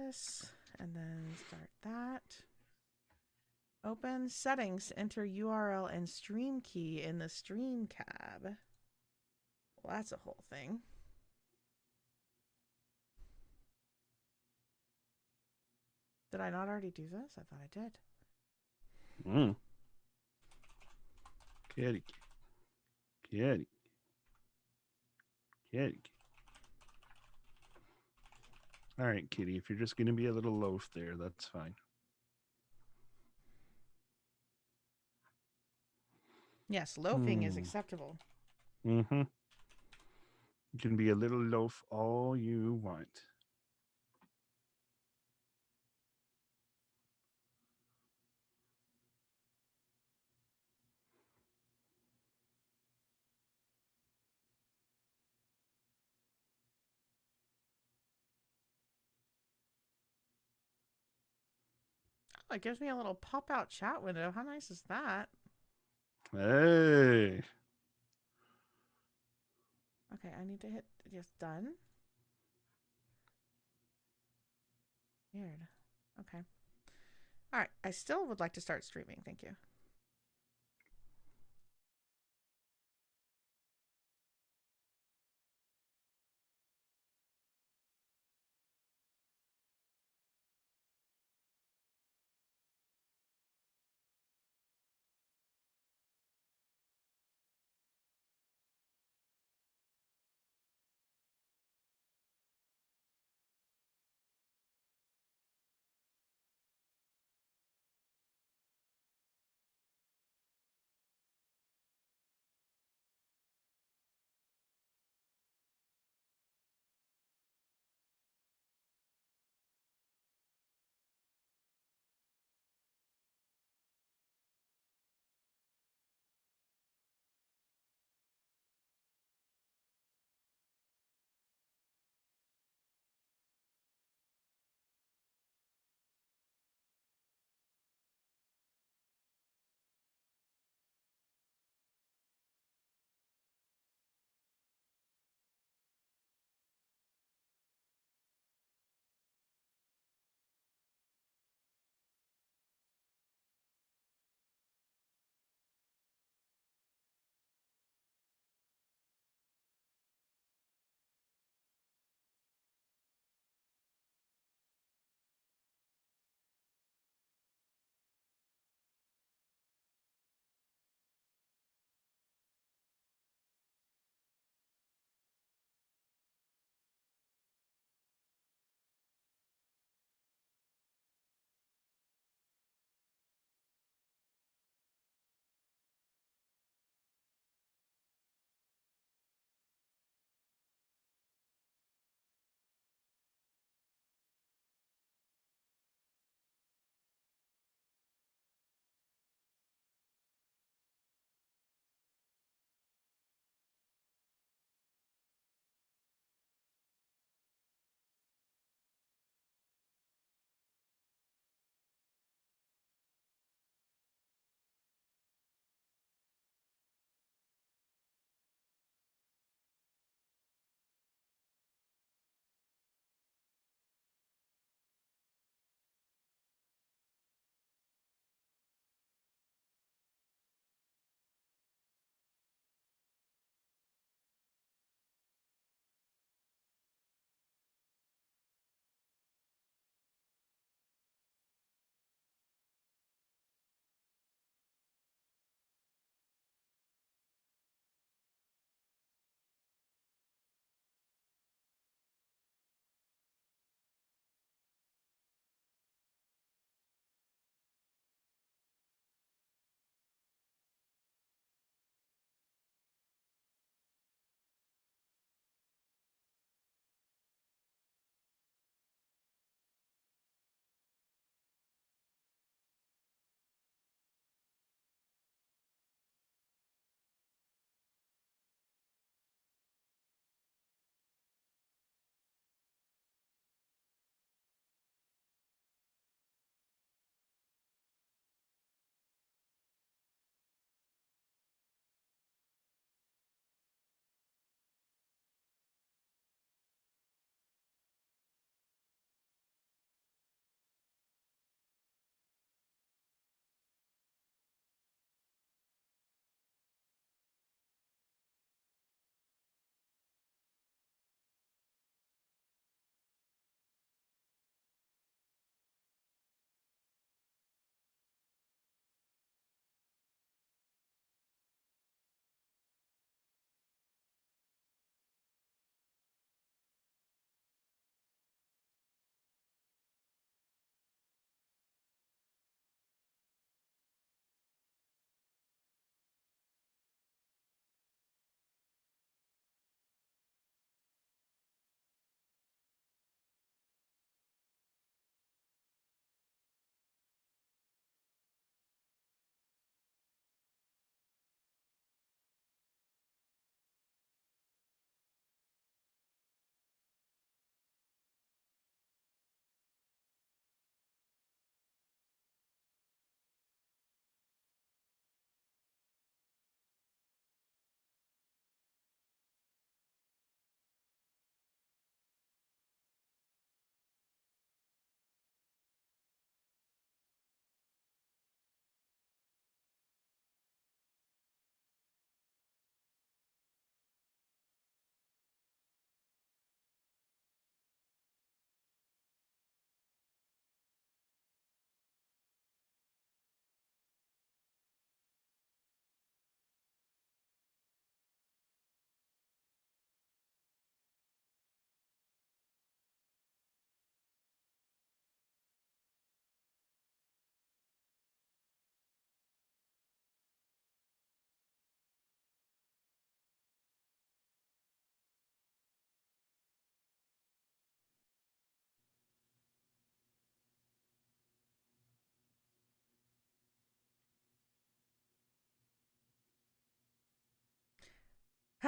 this and then start that. Open settings, enter URL and stream key in the stream tab. Well, that's a whole thing. Did I not already do this? I thought I did. Kitty. Kitty. Kitty. All right, Kitty, if you're just going to be a little loaf there, that's fine. Yes, loafing is acceptable. Mm-hmm. You can be a little loaf all you want. Oh, it gives me a little pop-out chat window. How nice is that? Hey. Okay, I need to hit just done. Weird. Okay. All right, I still would like to start streaming. Thank you.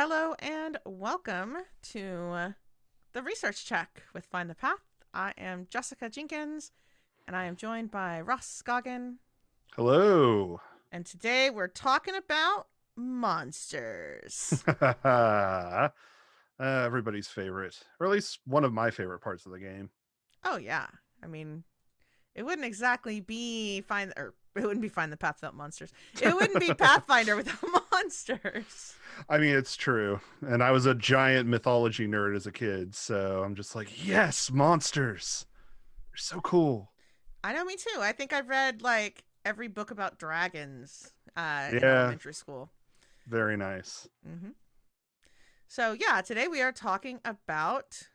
Hello and welcome to the research check with Find the Path. I am Jessica Jenkins and I am joined by Ross Scoggin. Hello. And today we're talking about monsters. Everybody's favorite, or at least one of my favorite parts of the game. Oh yeah. I mean, it wouldn't exactly be it wouldn't be Find the Path without monsters. It wouldn't be Pathfinder without monsters. I mean, it's true. And I was a giant mythology nerd as a kid, so I'm just like, yes, monsters. They're so cool. I know, me too. I think I've read like every book about dragons in Yeah, elementary school. very nice. Mm-hmm. So yeah, today we are talking about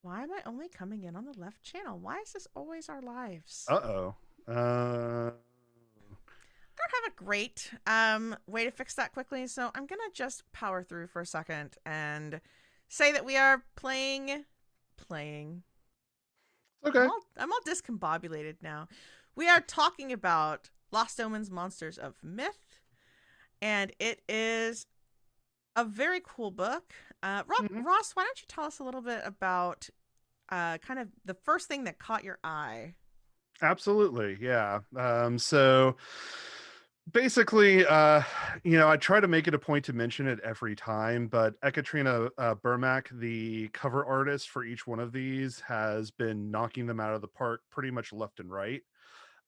why am I only coming in on the left channel? Why is this always our lives? Uh-oh. I don't have a great way to fix that quickly, so I'm gonna just power through for a second and say that we are playing. Okay. I'm all discombobulated now. We are talking about Lost Omens Monsters of Myth, and it is a very cool book. Ross, why don't you tell us a little bit about kind of the first thing that caught your eye? Absolutely. Yeah. So basically, I try to make it a point to mention it every time, but Ekaterina Burmak, the cover artist for each one of these, has been knocking them out of the park pretty much left and right.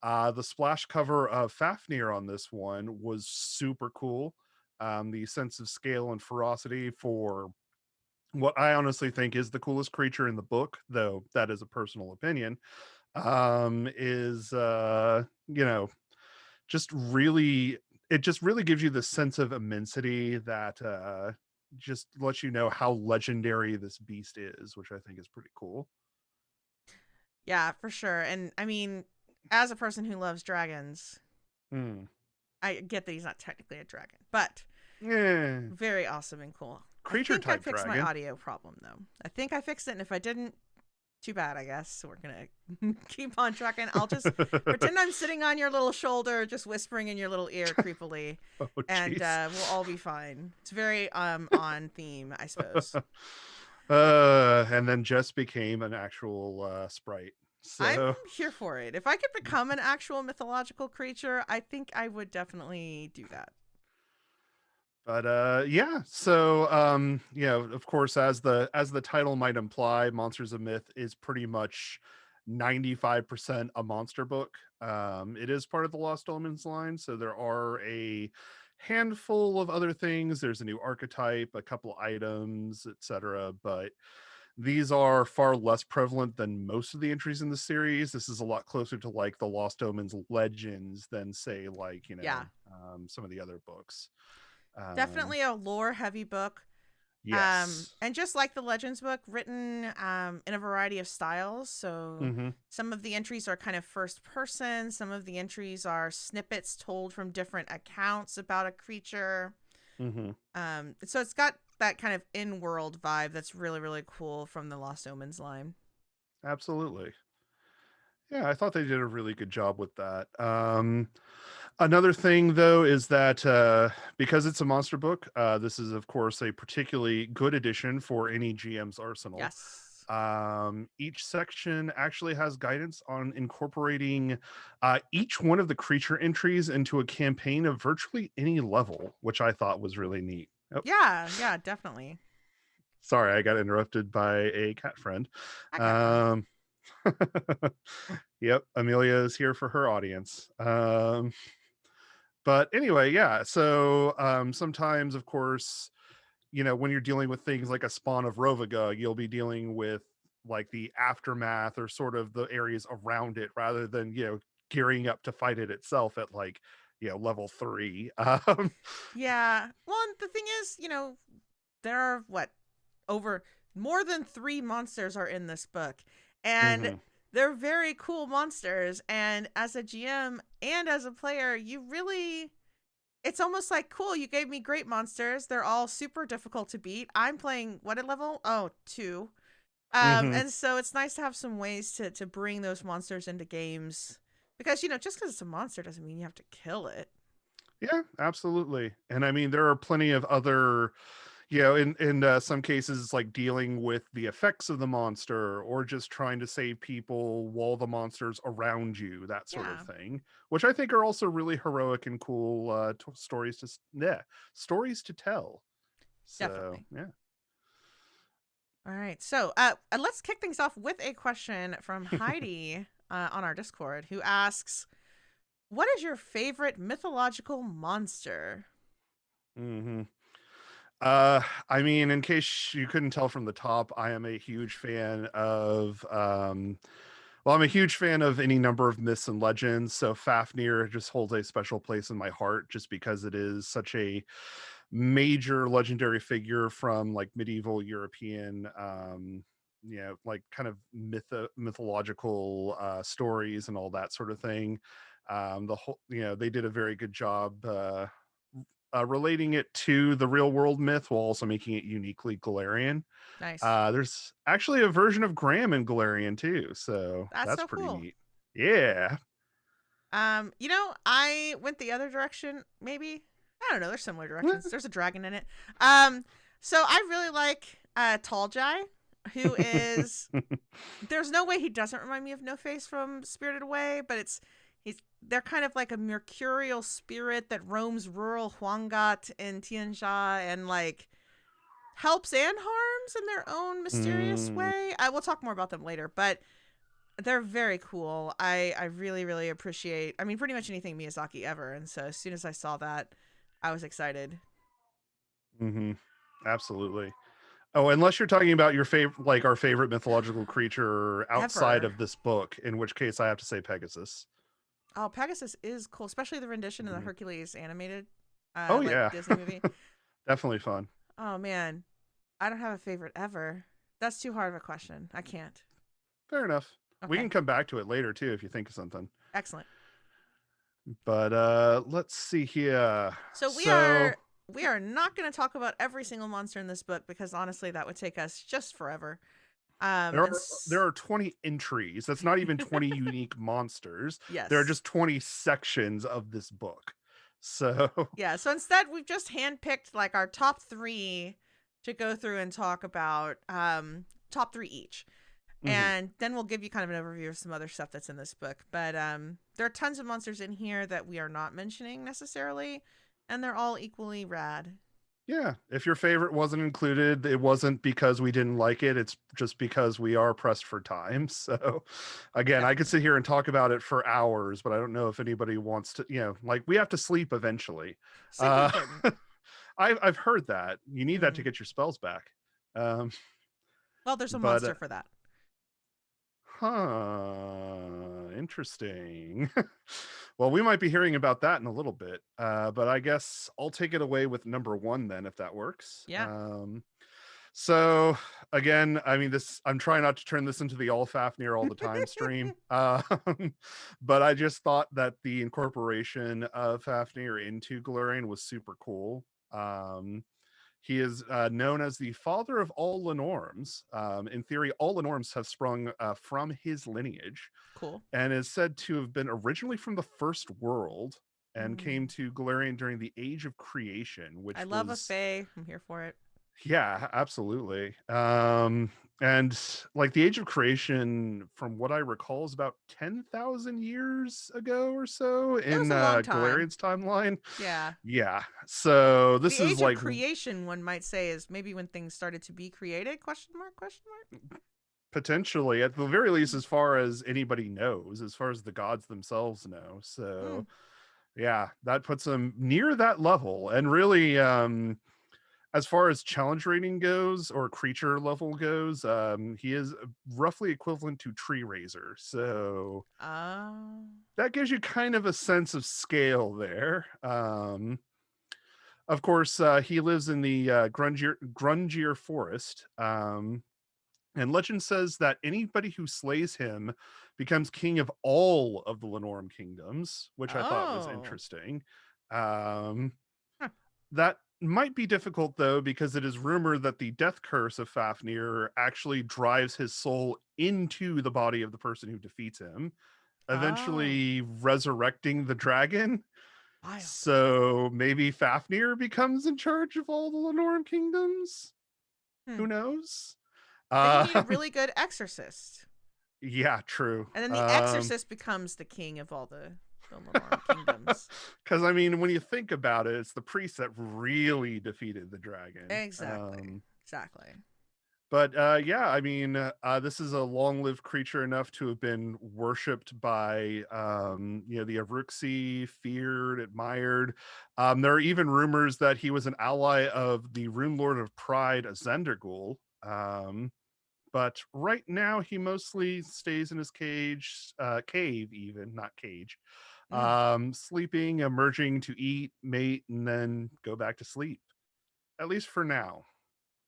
The splash cover of Fafnir on this one was super cool. The sense of scale and ferocity for what I honestly think is the coolest creature in the book, though that is a personal opinion, is just really it just really gives you the sense of immensity that just lets you know how legendary this beast is, which I think is pretty cool. Yeah, for sure. And I mean, as a person who loves dragons, Mm. I get that he's not technically a dragon, but Yeah. very awesome and cool. I Creature think I type fixed my dragon. audio problem though. I think I fixed it, and if I didn't, too bad, I guess. So we're gonna keep on trucking. I'll just pretend I'm sitting on your little shoulder, just whispering in your little ear creepily, Oh and jeez. we'll all be fine. It's very on theme, I suppose. And then Jess became an actual sprite. I'm So here for it. If I could become an actual mythological creature, I think I would definitely do that. but yeah, so of course, as the title might imply, Monsters of Myth is pretty much 95% a monster book. It is part of the Lost Omens line, so there are a handful of other things. There's a new archetype, a couple items, etc., but these are far less prevalent than most of the entries in the series. This is a lot closer to like the Lost Omens legends than say like Yeah, some of the other books. um definitely a lore heavy book. yes. And just like the Legends book, written in a variety of styles. So Mm-hmm. some of the entries are kind of first person, some of the entries are snippets told from different accounts about a creature. Mm-hmm. So it's got that kind of in world vibe that's really, really cool from the Lost Omens line. Absolutely. Yeah, I thought they did a really good job with that. Another thing, though, is that because it's a monster book, this is, of course, a particularly good addition for any GM's arsenal. Yes. Each section actually has guidance on incorporating each one of the creature entries into a campaign of virtually any level, which I thought was really neat. Oh, Yeah, definitely. sorry, I got interrupted by a cat friend. I got friend. Um, yep, Amelia is here for her audience. But anyway, yeah. So sometimes, of course, when you're dealing with things like a spawn of Rovaga, you'll be dealing with like the aftermath or sort of the areas around it rather than, gearing up to fight it itself at like, level 3. Yeah. Well, and the thing is, there are over more than 3 monsters are in this book. And Mhm. they're very cool monsters. And as a GM and as a player, it's almost like, cool, you gave me great monsters. They're all super difficult to beat. I'm playing what at level? Oh, 2. Mhm. And so it's nice to have some ways to bring those monsters into games. Because, just because it's a monster doesn't mean you have to kill it. Yeah, absolutely. And I mean, there are plenty of other, in some cases, it's like dealing with the effects of the monster or just trying to save people while the monster's around you, that sort of Yeah, thing, which I think are also really heroic and cool stories to tell. So, definitely. yeah. All right. So let's kick things off with a question from Heidi on our Discord, who asks, "What is your favorite mythological monster?" hmm I mean, in case you couldn't tell from the top, I am a huge fan of well, I'm a huge fan of any number of myths and legends. So Fafnir just holds a special place in my heart just because it is such a major legendary figure from like medieval European like kind of mythological stories and all that sort of thing. The whole, they did a very good job relating it to the real world myth while also making it uniquely Galarian. Nice. There's actually a version of Graham in Galarian too, so That's that's so pretty cool. neat. Yeah. I went the other direction, maybe. I don't know, there's similar directions. There's a dragon in it. So I really like Tall Jai, who is there's no way he doesn't remind me of No Face from Spirited Away, but they're kind of like a mercurial spirit that roams rural Huangat and Tianjia and like helps and harms in their own mysterious Mm, way. I will talk more about them later, but they're very cool. I really really appreciate. I mean, pretty much anything Miyazaki ever, and so as soon as I saw that, I was excited. hmm Absolutely. Oh, unless you're talking about your favorite, like our favorite mythological creature outside Ever. of this book, in which case I have to say Pegasus. Oh, Pegasus is cool, especially the rendition in the Mhm. Hercules animated, Oh like yeah, Disney movie. definitely fun. Oh man, I don't have a favorite ever. That's too hard of a question. I can't. Fair enough. We can Okay, come back to it later too if you think of something. excellent. But let's see here. So So we are not going to talk about every single monster in this book because honestly, that would take us just forever. There And are there are 20 entries. That's not even 20 unique monsters. There are yes, just 20 sections of this book. So, yeah. So instead, we've just handpicked like our top three to go through and talk about. Top three each. mhm. And then we'll give you kind of an overview of some other stuff that's in this book. But there are tons of monsters in here that we are not mentioning necessarily, and they're all equally rad. Yeah, if your favorite wasn't included, it wasn't because we didn't like it. It's just because we are pressed for time. So, again, I could Definitely. sit here and talk about it for hours, but I don't know if anybody wants to, like we have to sleep eventually. Sleep is Uh, important. I've heard that you need that to Mm. get your spells back. Um, Well, there's a but monster for that. Interesting. Well, we might be hearing about that in a little bit. But I guess I'll take it away with number one then, if that works. Yeah. So again, I mean, I'm trying not to turn this into the all Fafnir all the time stream. But I just thought that the incorporation of Fafnir into Galarian was super cool. He is known as the father of all Lenorms. In theory, all Lenorms have sprung from his lineage Cool. and is said to have been originally from the first world and came Mm. to Galarian during the Age of Creation, I which love a was, fae. I'm here for it. yeah, absolutely. And like the Age of Creation, from what I recall, is about 10,000 years ago or so It was in a long time. Galarian's timeline. Yeah. Yeah. So The this is age of like creation, one might say, is maybe when things started to be created? Question mark? Question mark? potentially, at the very least, as far as anybody knows, as far as the gods themselves know. Mm. So yeah, that puts him near that level. And really, as far as challenge rating goes or creature level goes, he is roughly equivalent to Tree Razor. So Oh. that gives you kind of a sense of scale there. Of course, he lives in the grungier forest. And legend says that anybody who slays him becomes king of all of the Lenorm kingdoms, which I thought was Oh. interesting. Um, Huh. that might be difficult though, because it is rumored that the death curse of Fafnir actually drives his soul into the body of the person who defeats him, Oh. eventually resurrecting the dragon. Wild. So maybe Fafnir becomes in charge of all the Lenorum kingdoms. Hmm. Who knows? Then you need a Um, really good exorcist. yeah, true. And then the exorcist becomes the king of all the Lenorum kingdoms. Because I mean, when you think about it, it's the priest that really defeated the dragon. Exactly. Exactly. But yeah, I mean, this is a long-lived creature enough to have been worshipped by, the Aruxi, feared, admired. There are even rumors that he was an ally of the Rune Lord of Pride, Zendergul. But right now, he mostly stays in his cave, even not cage, Mm. sleeping, emerging to eat, mate, and then go back to sleep. At least for now.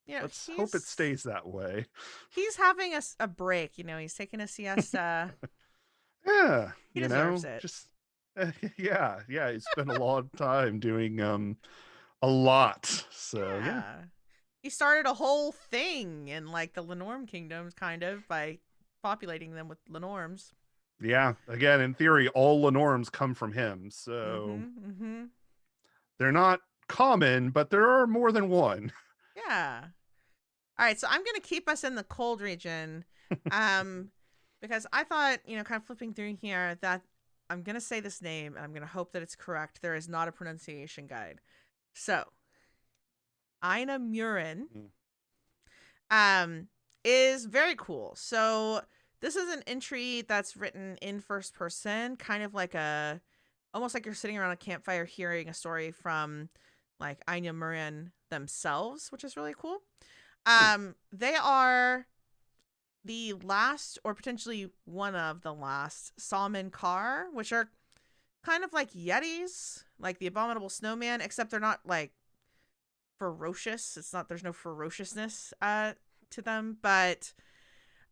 You know, Let's hope it stays that way. he's having a break. You know, he's taking a siesta. Yeah, He deserves it. just yeah, he spent a long time doing a lot. So, yeah. Yeah. He started a whole thing in like the Lenorm kingdoms, kind of, by populating them with Lenorms. Yeah, again, in theory all Lenorms come from him. So, Mm-hmm. Mm-hmm. they're not common, but there are more than one. Yeah. All right, so I'm gonna keep us in the cold region, um, because I thought, kind of flipping through here, that I'm gonna say this name and I'm gonna hope that it's correct. There is not a pronunciation guide. So, Ina Murin, Mm. um, is very cool. So this is an entry that's written in first person, kind of like almost like you're sitting around a campfire hearing a story from like Ina Murin themselves, which is really cool. They are the last, or potentially one of the last, Salmon Car, which are kind of like Yetis, like the Abominable Snowman, except they're not like ferocious. There's no ferociousness to them. But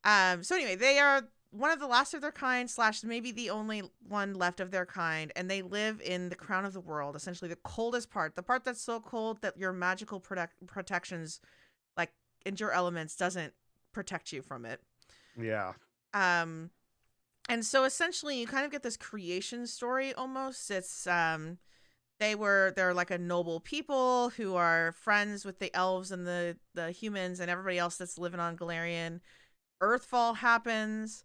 so anyway, they are one of the last of their kind, slash maybe the only one left of their kind, and they live in the crown of the world, essentially the coldest part, the part that's so cold that your magical protections, like endure elements, doesn't protect you from it. Yeah. Um, and so essentially, you kind of get this creation story almost. They're like a noble people who are friends with the elves and the humans and everybody else that's living on Galarian. Earthfall happens,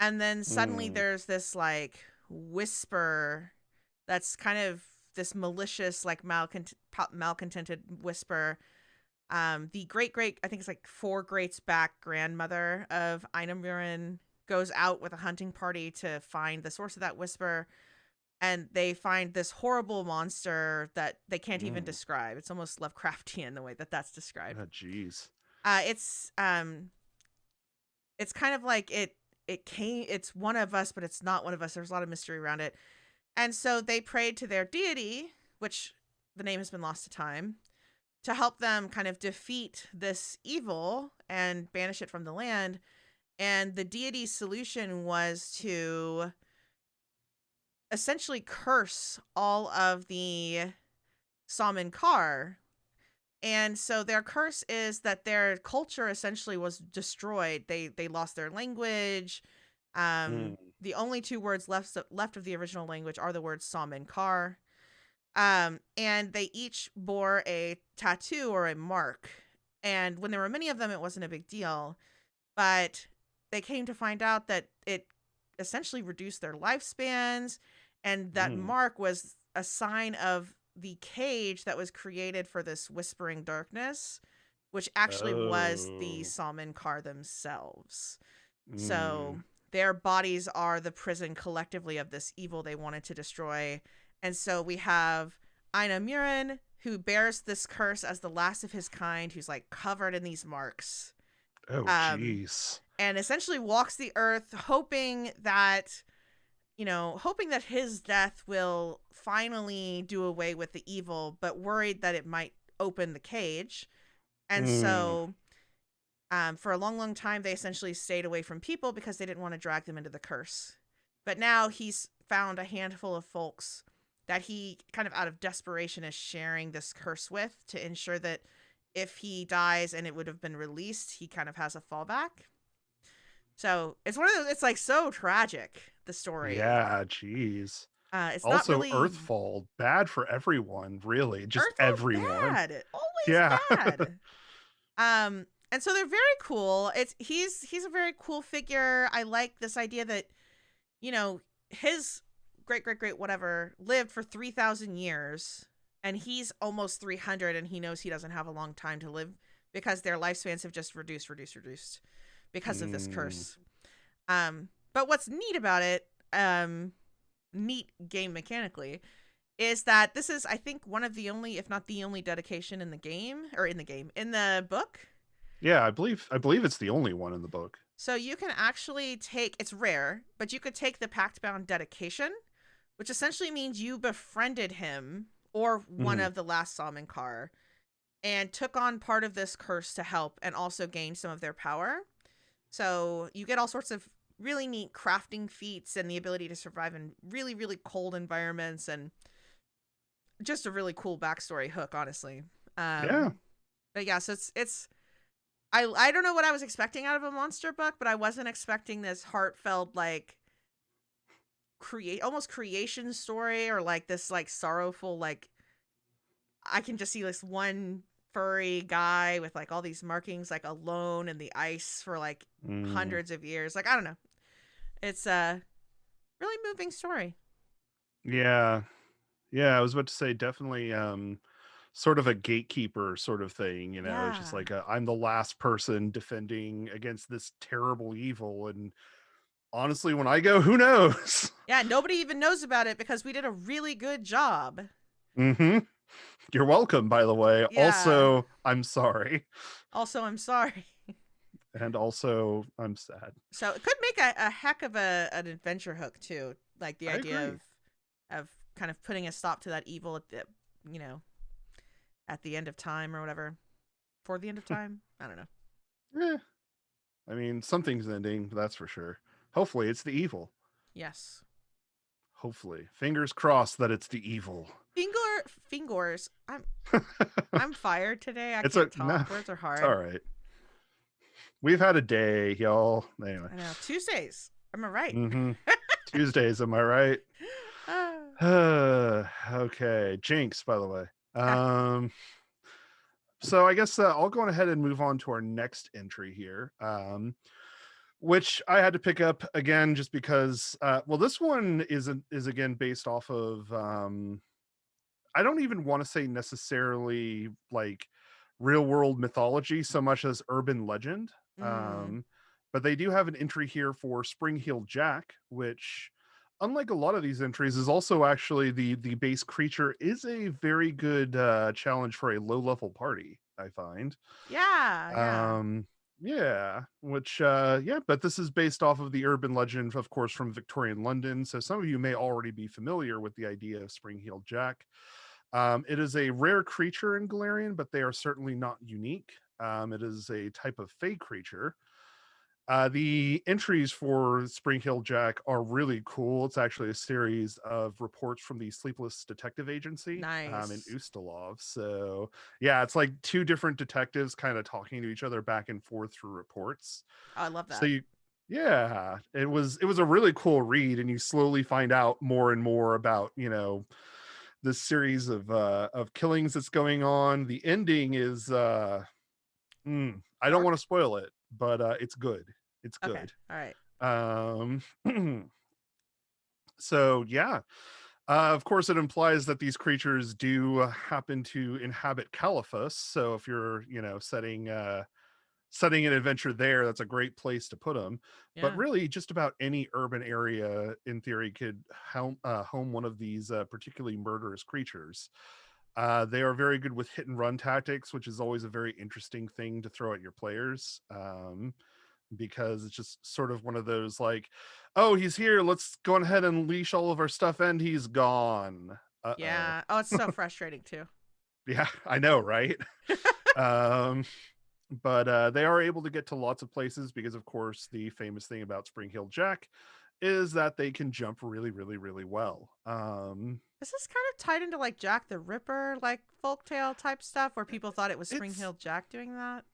and then suddenly Mm. there's this like whisper that's kind of this malicious, like malcontented whisper. The great, I think it's like four greats back grandmother of Einamurin goes out with a hunting party to find the source of that whisper, and they find this horrible monster that they can't even Mm. describe. It's almost Lovecraftian the way that that's described. Oh, jeez. Uh, it's um, it's kind of like it's one of us, but it's not one of us. There's a lot of mystery around it. And so they prayed to their deity, which the name has been lost to time, to help them kind of defeat this evil and banish it from the land. And the deity's solution was to essentially curse all of the Salmon Kar. And so their curse is that their culture essentially was destroyed. They lost their language. Mm. The only two words left of the original language are the words Salmon Kar. And they each bore a tattoo or a mark. And when there were many of them, it wasn't a big deal. But they came to find out that it essentially reduced their lifespans. And that Mm. mark was a sign of the cage that was created for this whispering darkness, which actually was the Oh. Salmon Kar themselves. So Mm. their bodies are the prison collectively of this evil they wanted to destroy. And so we have Ina Murin, who bears this curse as the last of his kind, who's like covered in these marks. Oh, Um, jeez. and essentially walks the earth hoping that his death will finally do away with the evil, but worried that it might open the cage. And Mm. so for a long, long time, they essentially stayed away from people because they didn't want to drag them into the curse. But now he's found a handful of folks that he kind of out of desperation is sharing this curse with, to ensure that if he dies and it would have been released, he kind of has a fallback. So it's one of those, it's like so tragic, the story. Yeah, jeez. It's not Also, really Earthfall, bad for everyone, really, just Earthfall's everyone. bad. Always Yeah. bad. And so they're very cool. He's a very cool figure. I like this idea that, you know, his great whatever lived for 3,000 years and he's almost 300 and he knows he doesn't have a long time to live because their lifespans have just reduced because of this Mm, curse. But what's neat about it, neat game mechanically, is that this is, I think, one of the only, if not the only dedication in the game, or in the book. yeah, I believe it's the only one in the book. So you can actually take, it's rare, but you could take the Pact Bound dedication, which essentially means you befriended him or one Mhm. of the last Samenkar and took on part of this curse to help and also gain some of their power. So you get all sorts of really neat crafting feats and the ability to survive in really, really cold environments and just a really cool backstory hook, honestly. Yeah. But yeah, so it's I don't know what I was expecting out of a monster book, but I wasn't expecting this heartfelt like create almost creation story or like this like sorrowful like I can just see this one furry guy with like all these markings like alone in the ice for like Mm, hundreds of years. Like I don't know. It's a really moving story. yeah. Yeah, I was about to say definitely sort of a gatekeeper sort of thing, it's just Yeah. like I'm the last person defending against this terrible evil, and honestly when I go, who knows? Yeah, nobody even knows about it because we did a really good job. Mhm. You're welcome, by the way. Yeah. Also, I'm sorry. Also, I'm sorry. And also, I'm sad. So it could make a heck of an adventure hook too. Like the I idea agree. of kind of putting a stop to that evil at the you know at the end of time or whatever. For the end of time, I don't know. Yeah. I mean, something's ending, that's for sure. Hopefully, it's the evil. Yes. Hopefully. Fingers crossed that it's the evil. Fingers. I'm fired today. I It's can't a no, talk. Words are it's hard. all right. We've had a day, y'all. Anyway. I know. Tuesdays. Am I right? Mm-hmm. Tuesdays, am I right? Ah. Okay. Jinx, by the way. Ah, Um, so I guess I'll go on ahead and move on to our next entry here. Which I had to pick up again just because well, this one is again based off of I don't even want to say necessarily like real world mythology so much as urban legend. mm, Um, but they do have an entry here for Spring-Heeled Jack, which, unlike a lot of these entries, is also actually the base creature is a very good challenge for a low level party. I find. yeah, yeah. Um, yeah, which yeah, but this is based off of the urban legend, of course, from Victorian London. So some of you may already be familiar with the idea of Spring-Heeled Jack. It is a rare creature in Galarian, but they are certainly not unique. It is a type of fey creature. The entries for Spring Hill Jack are really cool. It's actually a series of reports from the Sleepless Detective Agency in Nice. Ustalov. So, yeah, it's like two different detectives kind of talking to each other back and forth through reports. Oh, I love So that. you, yeah, it was a really cool read, and you slowly find out more and more about this series of killings that's going on. The ending is I don't want Dark. to spoil it, but it's good. It's Okay. good. All right. Um, so yeah, of course, it implies that these creatures do happen to inhabit Caliphus. So if you're, setting an adventure there, that's a great place to put them. But Yeah. really, just about any urban area, in theory, could home one of these particularly murderous creatures. They are very good with hit and run tactics, which is always a very interesting thing to throw at your players. Because it's just sort of one of those like, oh, he's here, let's go ahead and leash all of our stuff, and he's gone. Uh-oh. Yeah. Oh, it's so frustrating too. Yeah, I know, right? um but they are able to get to lots of places because of course the famous thing about Spring Hill Jack is that they can jump really really really well. This is kind of tied into like Jack the Ripper, like folktale type stuff, where people thought it was Spring It's Hill Jack doing that.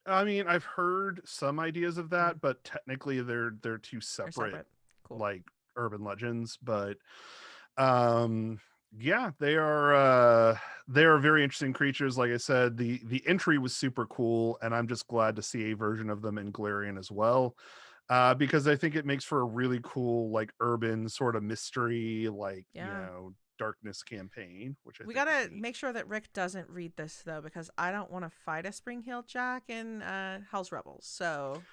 I mean, I've heard some ideas of Mm, that, but technically they're two they're separate separate. Cool. like urban legends. But Um, yeah, they are very interesting creatures. Like I said, the entry was super cool, and I'm just glad to see a version of them in Galarian as well. Because I think it makes for a really cool, like urban sort of mystery, like, Yeah. darkness campaign, which I We think is gotta neat. make sure that Rick doesn't read this though, because I don't want to fight a Spring Heel Jack in Hell's Rebels. So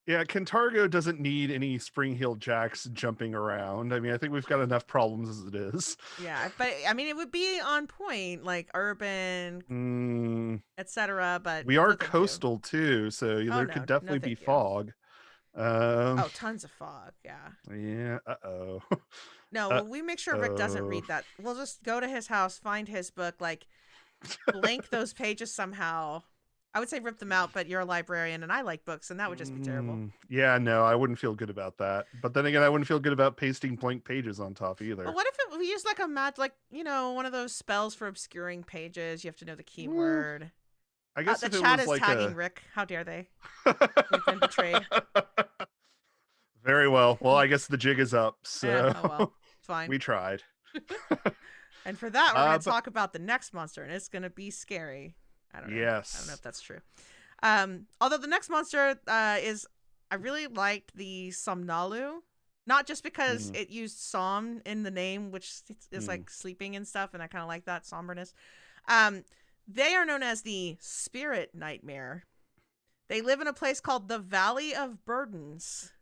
Yeah, Kentargo doesn't need any spring heel jacks jumping around. I mean, I think we've got enough problems as it is. yeah, but I mean, it would be on point, like urban, Mm, etc. But we are no, thank you. coastal too, so Oh there could no, no, definitely be thank you. fog. Um, Oh, tons of fog. Yeah. yeah, uh-oh. No, well, we make sure Rick doesn't Uh-oh. read that. We'll just go to his house, find his book, like blank those pages somehow. I would say rip them out, but you're a librarian and I like books, and that would just be terrible. Yeah, no, I wouldn't feel good about that. But then again, I wouldn't feel good about pasting blank pages on top But either. what if we use like a like one of those spells for obscuring pages? You have to know the Mm, keyword. I guess The if it chat was is like tagging a Rick. How dare they? We've been betrayed. very well. Well, I guess the jig is up, Yeah. so Oh well. It's fine. we tried. And for that, we're gonna But talk about the next monster, and it's gonna be scary. I don't know. I don't know yes. if that's true. Although the next monster is, I really liked the Somnalu, not just because Mm, it used Som in the name, which is mm. like sleeping and stuff, and I kind of like that somberness. Um, they are known as the Spirit Nightmare. They live in a place called the Valley of Burdens.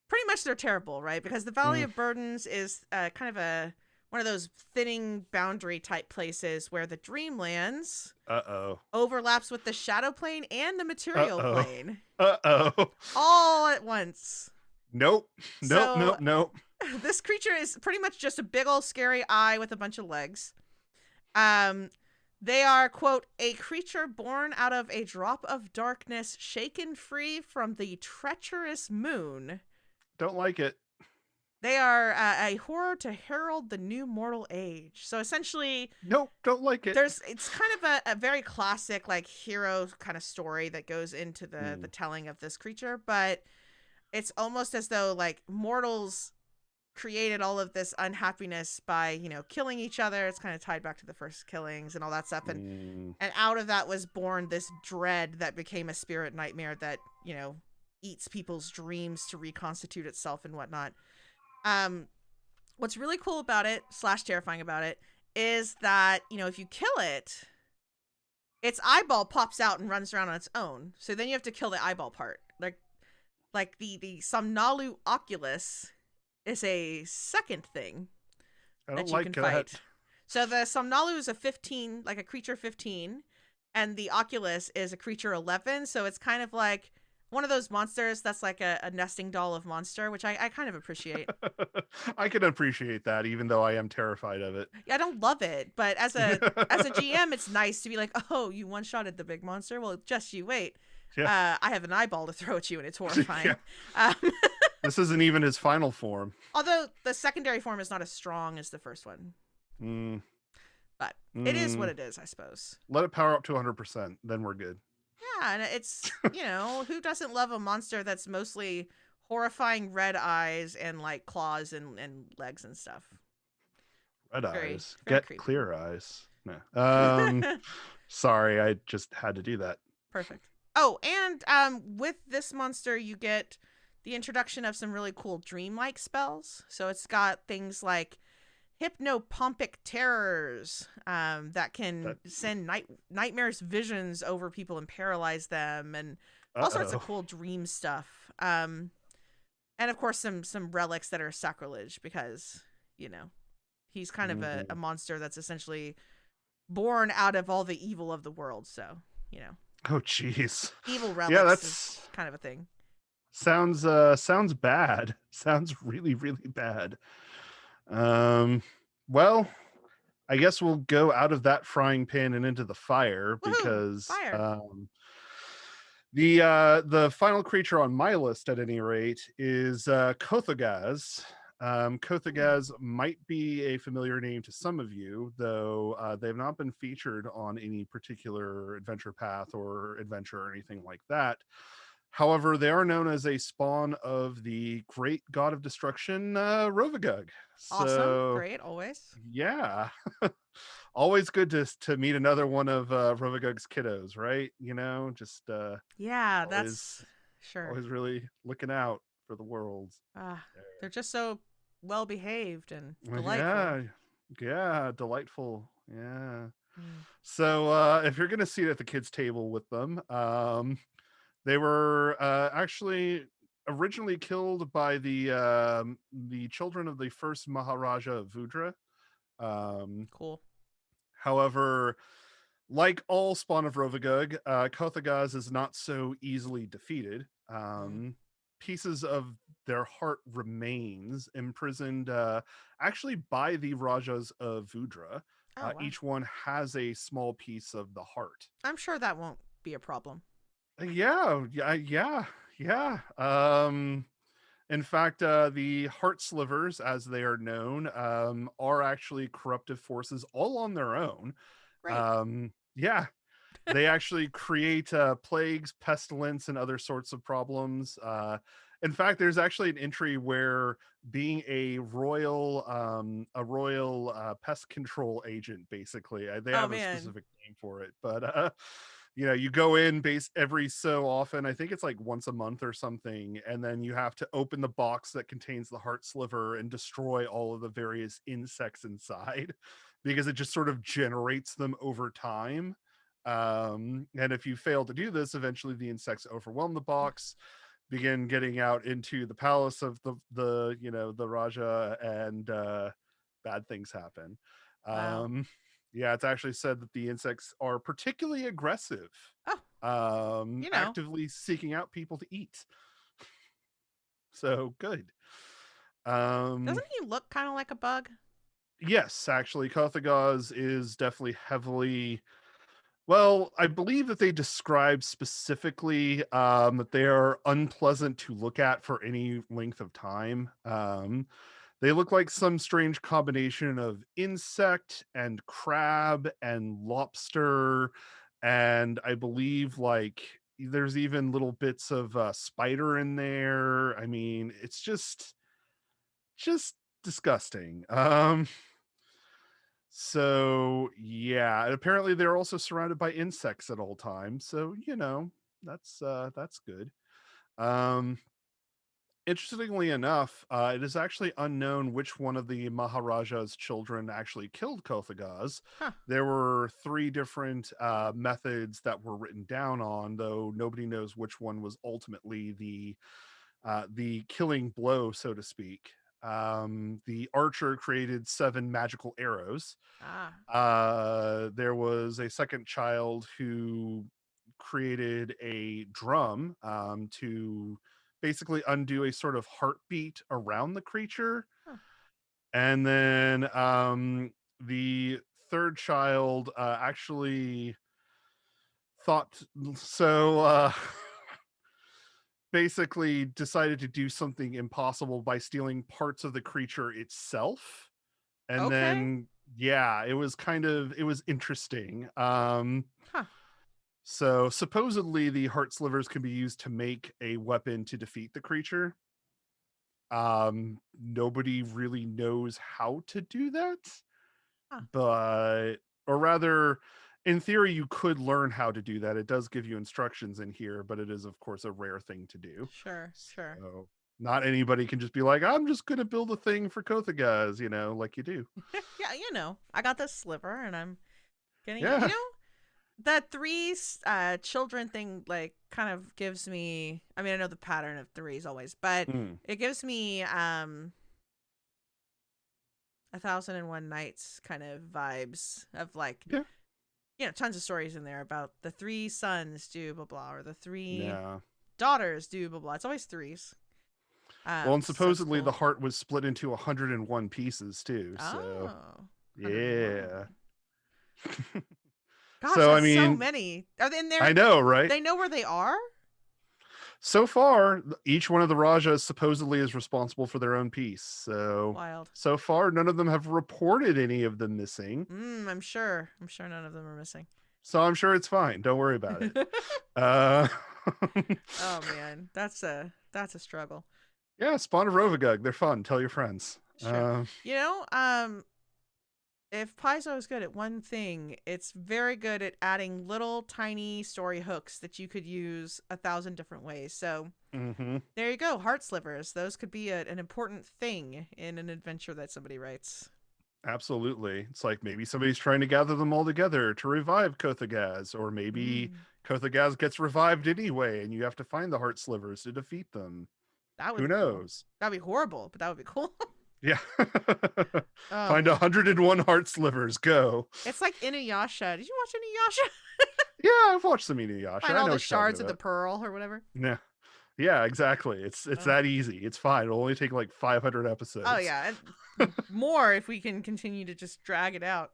Pretty much, they're terrible, right? Because the Valley Mm. of Burdens is kind of a one of those thinning boundary type places where the Dreamlands Uh-oh. overlaps with the Shadow Plane and the Material Uh-oh. Plane Uh-oh. all at once. Nope. Nope, So nope, nope. this creature is pretty much just a big old scary eye with a bunch of legs. Um, they are, quote, a creature born out of a drop of darkness, shaken free from the treacherous moon. Don't like it. They are a horror to herald the new mortal age. So essentially, Nope, don't like it. it's kind of a very classic like hero kind of story that goes into the Mm, telling of this creature, but it's almost as though like mortals created all of this unhappiness by killing each other. It's kind of tied back to the first killings and all that stuff, and mm, out of that was born this dread that became a spirit nightmare that eats people's dreams to reconstitute itself and whatnot. um what's really cool about it slash terrifying about it is that if you kill it, its eyeball pops out and runs around on its own, so then you have to kill the eyeball part. Like the Somnalu oculus is a second thing I don't that you like can that. fight. So the Somnalu is a 15, like a creature 15, and the Oculus is a creature 11. So it's kind of like one of those monsters that's like a nesting doll of monster, which I kind of appreciate. I can appreciate that, even though I am terrified of it. Yeah, I don't love it, but as a GM, it's nice to be like, oh, you one shotted the big monster. Well, just you wait. Yeah. I have an eyeball to throw at you, and it's Yeah. horrifying. Um, This isn't even his final form. although the secondary form is not as strong as the first one. Mm, But it is what mm. it is, I suppose. Let it power up to 100%, then we're good. Yeah, and it's, who doesn't love a monster that's mostly horrifying red eyes and like claws and legs and stuff? Red Very, eyes. very Get creepy. clear eyes. No. Sorry, I just had to do that. Perfect. Oh, and with this monster, you get the introduction of some really cool dreamlike spells. So it's got things like hypnopompic terrors that That can send nightmares visions over people and paralyze them, and all sorts of uh-oh. cool dream stuff. And of course some relics that are sacrilege because he's kind of a Mhm. monster that's essentially born out of all the evil of the world. So Oh jeez. evil Yeah, relics that's is kind of a thing. sounds bad. Sounds really, really bad. Um well, I guess we'll go out of that frying pan and into the fire Woohoo! because Fire. the final creature on my list at any rate is Kothagaz. Ooh. Kothagaz might be a familiar name to some of you, though they've not been featured on any particular adventure path or adventure or anything like that. However, they are known as a spawn of the great god of destruction, Rovagug. Awesome. So Great. Always. yeah, always good to meet another one of Rovagug's kiddos, right? Just Yeah, always that's sure. always really looking out for the world. They're just so well behaved and delightful. Yeah, yeah, delightful. Yeah. Mm. So if you're gonna sit at the kids' table with them, they were actually originally killed by the children of the first Maharaja of Vudra. Um, Cool. However, like all spawn of Rovagug, Kothagaz is not so easily defeated. Mm. Pieces of their heart remains imprisoned actually by the Rajas of Vudra. Oh wow. Each one has a small piece of the heart. I'm sure that won't be a problem. Yeah. In fact, the heart slivers, as they are known, are actually corruptive forces all on their own. Great. Yeah, they actually create plagues, pestilence, and other sorts of problems. In fact, there's actually an entry where being a royal pest control agent, basically, they Oh have a man. specific name for it, but you go in base every so often. I think it's like once a month or something, and then you have to open the box that contains the heart sliver and destroy all of the various insects inside because it just sort of generates them over time. And if you fail to do this, eventually the insects overwhelm the box, begin getting out into the palace of the Raja, and bad things happen. Wow. Um, yeah, it's actually said that the insects are particularly aggressive, Oh, actively seeking out people to eat. So good. Um, doesn't he look kind of like a bug? yes, actually, Kothagaz is definitely heavily. Well, I believe that they describe specifically that they are unpleasant to look at for any length of time. They look like some strange combination of insect and crab and lobster, and I believe like there's even little bits of spider in there. I mean, it's just disgusting. So yeah, and apparently they're also surrounded by insects at all times. So, that's good. Um Interestingly enough, it is actually unknown which one of the Maharaja's children actually killed Kothagaz. Huh. There were three different methods that were written down on, though nobody knows which one was ultimately the killing blow, so to speak. The archer created 7 magical arrows. Ah. There was a second child who created a drum to basically undo a sort of heartbeat around the creature. Huh. And then the third child actually thought so. Basically decided to do something impossible by stealing parts of the creature itself, and Okay. then yeah, it was interesting. Huh. So supposedly the heart slivers can be used to make a weapon to defeat the creature. Nobody really knows how to do that, Huh. but or rather, in theory you could learn how to do that. It does give you instructions in here, but it is of course a rare thing to do. Sure. Sure. So not anybody can just be like, I'm just gonna build a thing for Kothagaz, like you do. Yeah. I got this sliver, and I'm getting it. Yeah. That children thing like kind of gives me. I mean, I know the pattern of threes always, but Mm. it gives me 1,001 Nights kind of vibes of like Yeah. tons of stories in there about the three sons do blah blah or the three Yeah. daughters do blah blah. It's always threes. Well, and So it's supposedly the cool. heart was split into 101 pieces too. So Oh, yeah. 101. Gosh, So I that's so mean, many. Are they in there? I know, right? They know where they are? So far, each one of the Rajas supposedly is responsible for their own piece. So Wild. so far, none of them have reported any of them missing. I'm sure. I'm sure none of them are missing. So I'm sure it's fine. Don't worry about it. Uh Oh man, that's a struggle. Yeah, Spawn of Rovagug. They're fun. Tell your friends. Sure. You know, if Paizo is good at one thing, it's very good at adding little tiny story hooks that you could use 1,000 different ways. So Hmm. there you go, heart slivers. Those could be an important thing in an adventure that somebody writes. Absolutely. It's like maybe somebody's trying to gather them all together to revive Kothagaz, or maybe Mm, Kothagaz gets revived anyway, and you have to find the heart slivers to defeat them. that would Who be cool. knows? That'd be horrible, but that would be cool. Yeah. Oh Find man, 101 heart slivers. Go. it's like Inuyasha. Did you watch Inuyasha? Yeah, I've watched some Inuyasha. Find I all know the what you're talking shards of the about. pearl or whatever. Yeah. Yeah, exactly. It's Oh, that easy. It's fine. It'll only take like 500 oh episodes. yeah, and more if we can continue to just drag it out.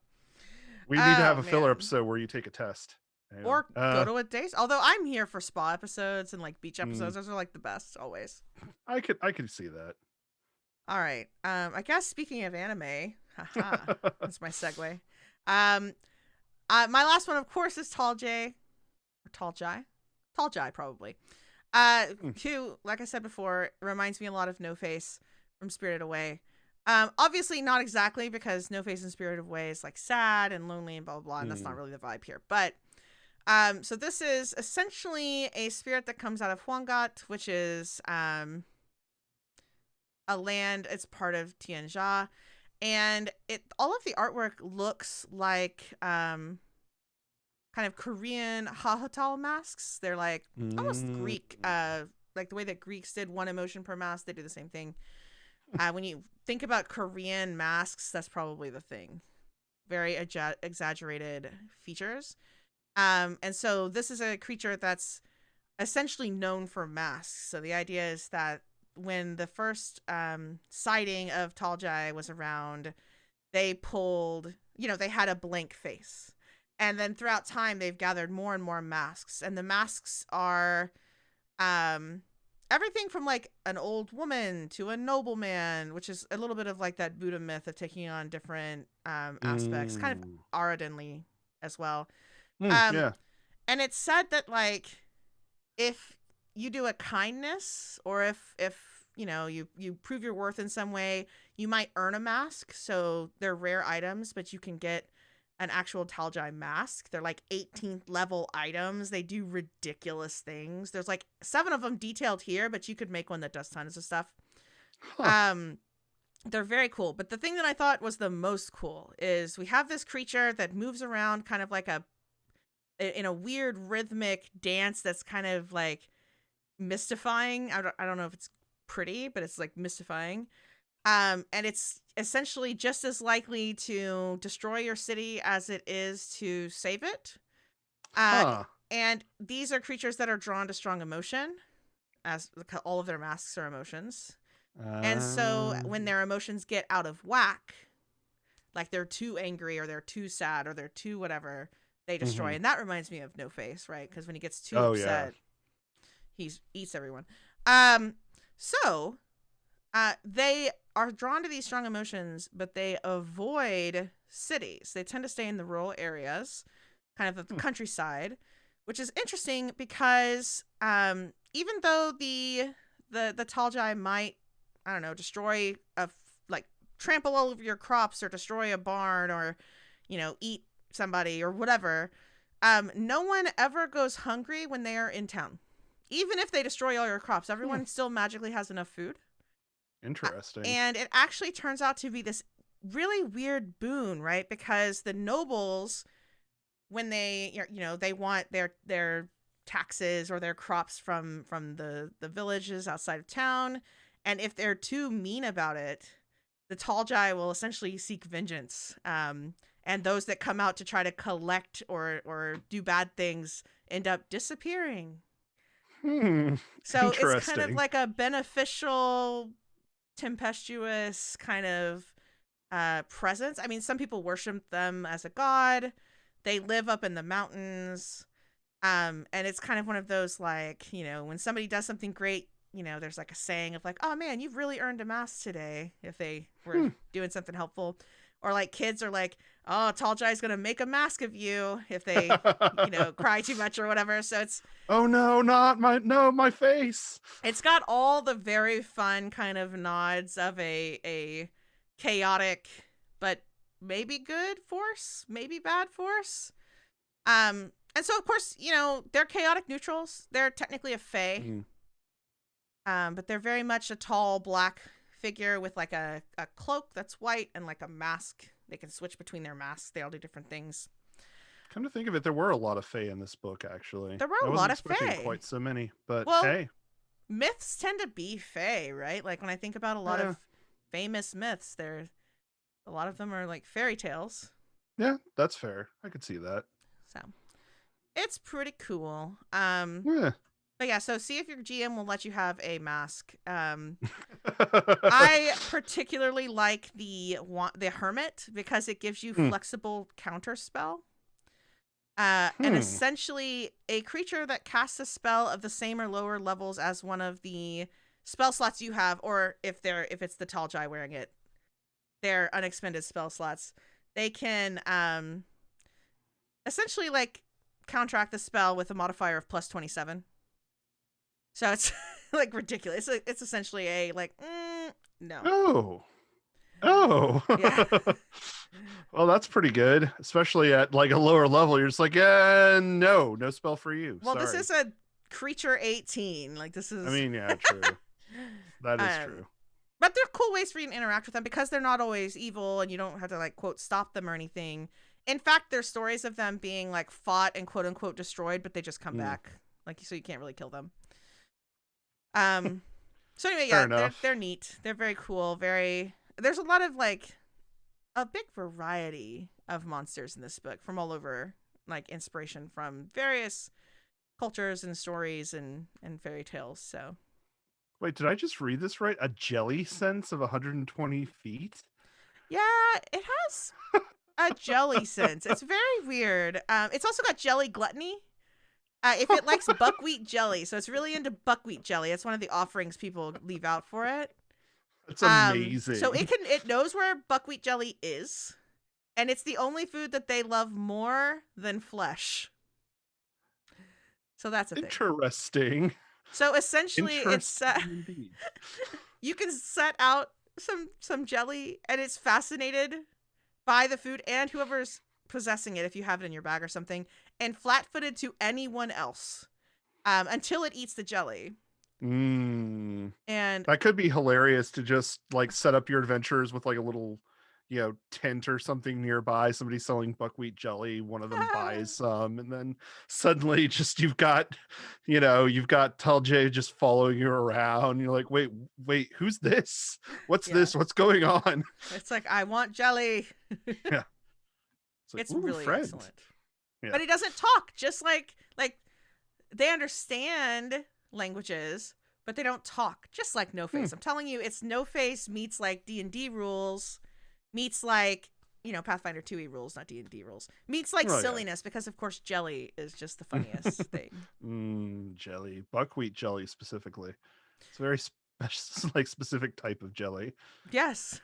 We need to have Oh a filler man. episode where you take a test. Anyway, Or go to a date. Although I'm here for spa episodes and like beach mm, episodes. Those are like the best always. I could see that. All right. I guess speaking of anime, haha, that's my segue. Um, my last one, of course, is Tall J or Tall Jai, Tall Jai probably. Mm, Who, like I said before, reminds me a lot of No Face from Spirited Away. Obviously not exactly because No Face and Spirited Away is like sad and lonely and blah blah blah, and that's not mm, really the vibe here. But so this is essentially a spirit that comes out of Huangat, which is a land. It's part of Tianjia, and it all of the artwork looks like kind of Korean hahotal masks. They're like almost mm. Greek, like the way that Greeks did one emotion per mask. They do the same thing. When you think about Korean masks, that's probably the thing. Very exaggerated features. And so this is a creature that's essentially known for masks. So the idea is that when the first sighting of Taljai was around, they pulled, they had a blank face. And then throughout time, they've gathered more and more masks. And the masks are everything from like an old woman to a nobleman, which is a little bit of like that Buddha myth of taking on different aspects, kind of Mm. Aradenly as well. Mm, Um, yeah. and it's said that like if you do a kindness or if you prove your worth in some way, you might earn a mask. So they're rare items, but you can get an actual Taljai mask. They're like 18th level items. They do ridiculous things. There's like 7 of them detailed here, but you could make one that does tons of stuff. Huh. Um they're very cool, but the thing that I thought was the most cool is we have this creature that moves around kind of like in a weird rhythmic dance that's kind of like mystifying. I don't know if it's pretty, but it's like mystifying. And it's essentially just as likely to destroy your city as it is to save it. Uh, Huh. and these are creatures that are drawn to strong emotion, as all of their masks are emotions. And so Uh, when their emotions get out of whack, like they're too angry or they're too sad or they're too whatever, they destroy. mhm. And that reminds me of No Face, right? Because when he gets too Oh yeah. upset, he eats everyone. Um, so they are drawn to these strong emotions, but they avoid cities. They tend to stay in the rural areas, kind of the Hmm. countryside, which is interesting because even though the Taljai might, I don't know, destroy like trample all over your crops or destroy a barn or eat somebody or whatever, no one ever goes hungry when they are in town. Even if they destroy all your crops, Hmm. everyone still magically has enough food. Interesting. And it actually turns out to be this really weird boon, right? Because the nobles, when they want their taxes or their crops from the villages outside of town, and if they're too mean about it, the Taljai will essentially seek vengeance. And those that come out to try to collect or do bad things end up disappearing. Hmm. So it's kind of Interesting. like a beneficial, tempestuous kind of presence. I mean, some people worship them as a god. They live up in the mountains. And it's kind of one of those like, when somebody does something great, there's like a saying of like, oh man, you've really earned a mask today if they were Hmm. doing something helpful. or like kids are like, oh, tall guy's gonna make a mask of you if they, cry too much or whatever. So Oh no, not my face. it's got all the very fun kind of nods of a chaotic but maybe good force, maybe bad force. And so of course, they're chaotic neutrals. They're technically a fae. Mm. But they're very much a tall black figure with like a cloak that's white and like a mask. They can switch between their masks. They all do different things. Come to think of it, there were a lot of fae in this book, actually. There were I a wasn't lot of expecting fae. quite so many, but Well, hey. myths tend to be fae, right? Like when I think about a lot of famous myths, a lot of them are like fairy tales. Yeah, that's fair. I could see that. So it's pretty cool. Yeah. But yeah, so see if your GM will let you have a mask. I particularly like the hermit because it gives you flexible counter spell. And essentially a creature that casts a spell of the same or lower levels as one of the spell slots you have, or if it's the tall guy wearing it, they're unexpended spell slots. They can essentially like counteract the spell with a modifier of plus 27. So it's like ridiculous. It's essentially a like no. Oh. Yeah. Well, that's pretty good, especially at like a lower level. You're just like, no spell for you. Well, Sorry. this is a creature 18. Like this is. I mean, yeah, true. That is true. But there are cool ways for you to interact with them because they're not always evil, and you don't have to like quote stop them or anything. In fact, there's stories of them being like fought and quote unquote destroyed, but they just come back. Like so, you can't really kill them. So anyway, yeah, they're neat. They're very cool. There's a lot of like a big variety of monsters in this book from all over, like inspiration from various cultures and stories and fairy tales. So wait, did I just read this right? A jelly sense of 120 feet? Yeah, it has a jelly sense. It's very weird. It's also got jelly gluttony. If it likes buckwheat jelly, so it's really into buckwheat jelly. It's one of the offerings people leave out for it. That's amazing. So it knows where buckwheat jelly is, and it's the only food that they love more than flesh. So that's a thing. Interesting. So essentially, it's you can set out some jelly, and it's fascinated by the food and whoever's possessing it, if you have it in your bag or something, and flat-footed to anyone else until it eats the jelly. And that could be hilarious to just like set up your adventures with like a little tent or something nearby. Somebody selling buckwheat jelly, one of them buys some, and then suddenly just you've got Tuljay just following you around. You're like, wait, who's this? What's this? What's going on? It's like, I want jelly. Yeah. It's really excellent. Yeah. But he doesn't talk, just like they understand languages, but they don't talk, just like No Face. I'm telling you, it's No Face meets like D&D rules, meets like, Pathfinder 2e rules, not D&D rules, meets like silliness, because of course jelly is just the funniest thing. Jelly. Buckwheat jelly specifically. It's a very specific type of jelly. Yes.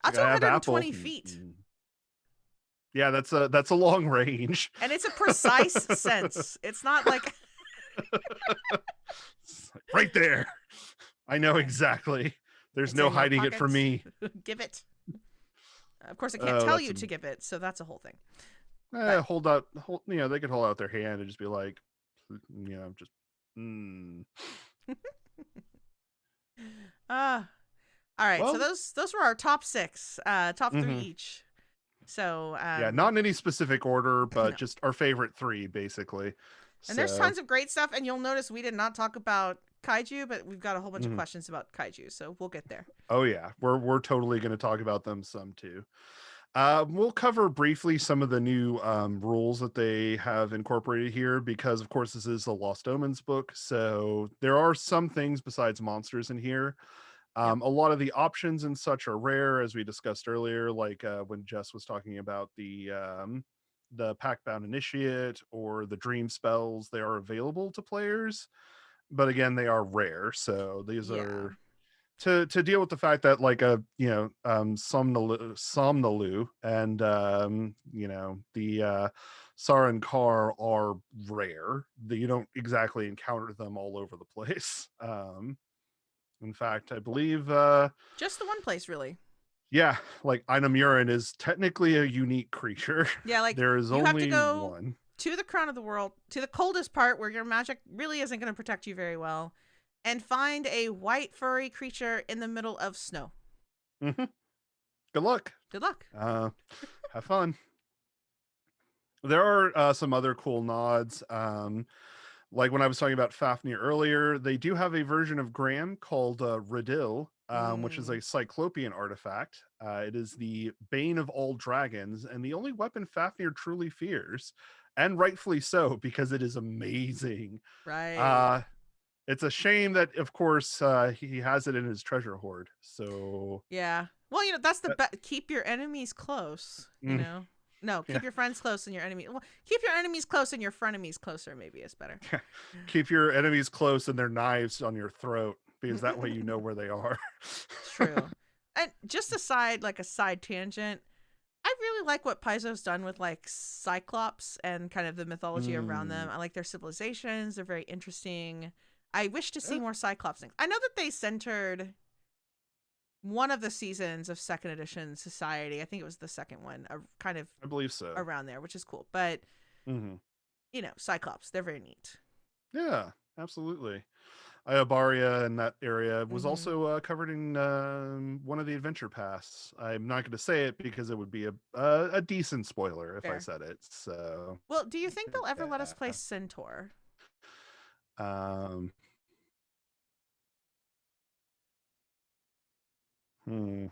Up to 120 feet. Yeah, that's a long range. And it's a precise sense. It's not like it's like right there. I know exactly. There's no hiding it from me. Give it. Of course, I can't tell you to give it, so that's a whole thing. Hold out. They could hold out their hand and just be like, just. All right. Well, so those were our top 6, top 3 each. So yeah, not in any specific order, but just our favorite 3, basically. And there's tons of great stuff, and you'll notice we did not talk about kaiju, but we've got a whole bunch of questions about kaiju, so we'll get there. Oh yeah, we're totally going to talk about them some too. We'll cover briefly some of the new rules that they have incorporated here, because of course this is a Lost Omens book, so there are some things besides monsters in here. A lot of the options and such are rare, as we discussed earlier, like when Jess was talking about the Packbound Initiate or the Dream spells. They are available to players, but again, they are rare. So these are to deal with the fact that like a Somnalu and the Saran are rare. That you don't exactly encounter them all over the place. In fact, I believe Just the one place, really. yeah, like Inamurin is technically a unique creature. Yeah, like There is you have to only go one. to the crown of the world, to the coldest part where your magic really isn't going to protect you very well, and find a white furry creature in the middle of snow. Hmm. Good luck. Good luck. Have fun. There are some other cool nods. Like when I was talking about Fafnir earlier, they do have a version of Graham called Radil, which is a Cyclopean artifact. It is the bane of all dragons and the only weapon Fafnir truly fears, and rightfully so because it is amazing. Right. Uh, it's a shame that, of course, he has it in his treasure hoard. So Yeah. Well, that's the that, keep your enemies close, mm, No, yeah, keep your friends close and your enemy. Well, keep your enemies close and your frenemies closer, maybe is better. keep your enemies close and their knives on your throat because that way you know where they are. True. And just like a side tangent, I really like what Paizo's done with like Cyclops and kind of the mythology around them. Mm. I like their civilizations; they're very interesting. I wish to see Yeah, more Cyclops things. I know that they centered one of the seasons of second edition Society. I think it was the second one, kind of I believe so. around there, which is cool. But Hmm. Cyclops, they're very neat. Yeah, absolutely. Iobaria in that area was Mm-hmm. also covered in one of the adventure paths. I'm not going to say it because it would be a decent spoiler if I Fair. said it. So, Well, do you think they'll ever let us play yeah. Centaur? Um, hmm.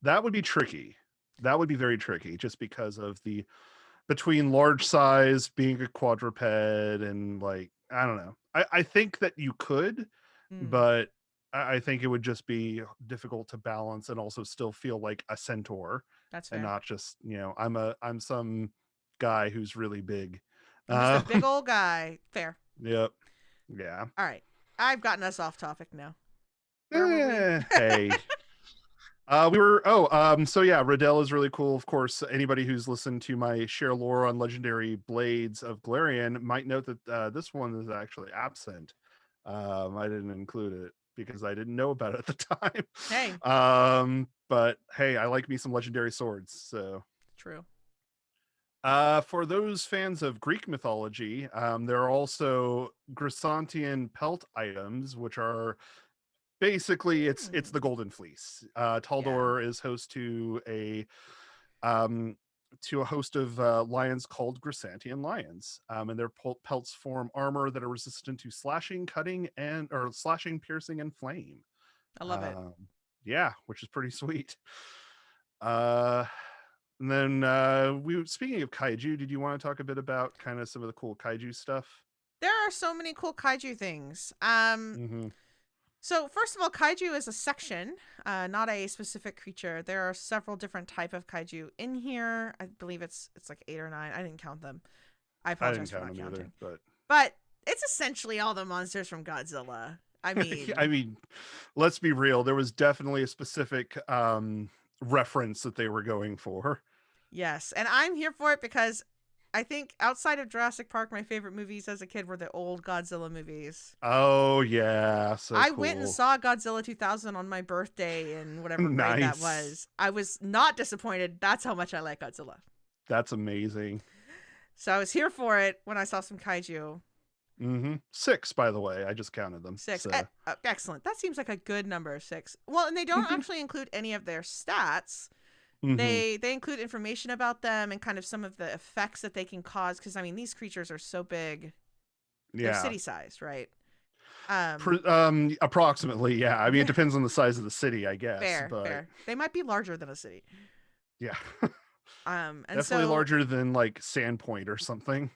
That would be tricky. That would be very tricky just because of the between large size being a quadruped and like I don't know. I think that you could, Mm, but I think it would just be difficult to balance and also still feel like a centaur that's and fair. not just, I'm some guy who's really big. I'm just a Uh big old guy. Fair. yep. Yeah. All right. I've gotten us off topic now. Where were we? Hey. We were so yeah, Riddell is really cool. Of course, anybody who's listened to my share lore on legendary blades of Galarian might note that this one is actually absent. I didn't include it because I didn't know about it at the time. Hey, But hey, I like me some legendary swords. So true. for those fans of Greek mythology, there are also Grasantean pelt items, which are basically it's the Hmm. golden fleece. Yeah, Taldor is host um to a host of lions called Grasantean lions, and their pelts form armor that are resistant to slashing, cutting, and or slashing, piercing, and flame. I love it. um yeah, which is pretty sweet. uh and then we speaking of kaiju, did you want to talk a bit about kind of some of the cool kaiju stuff? There are so many cool kaiju things. Mm-hmm. So first of all, kaiju is a section, not a specific creature. There are several different type of kaiju in here. I believe it's like 8 or 9. I didn't count them. I I didn't apologize for count not them either, counting. but But it's essentially all the monsters from Godzilla. I I mean, mean, let's be real. There was definitely a specific reference that they were going for. yes, and I'm here for it because I think outside of Jurassic Park, my favorite movies as a kid were the old Godzilla movies. Oh yeah, so I went and cool. saw Godzilla 2000 on my birthday in whatever grade that Nice. was. I was not disappointed. That's how much I like Godzilla. That's amazing. So I was here for it when I saw some kaiju. Mm-hmm. 6, by the way. I just counted them. Six. So Excellent. That seems like a good number, 6. Well, and they don't actually include any of their stats. mm-hmm. They include information about them and kind of some of the effects that they can cause because I mean these creatures are so big. They're Yeah. city sized, right? Um Approximately, yeah. I mean, it depends on the size of the city, I guess, fair, but fair. They might be larger than a city. yeah. And Definitely so larger than like Sandpoint or something.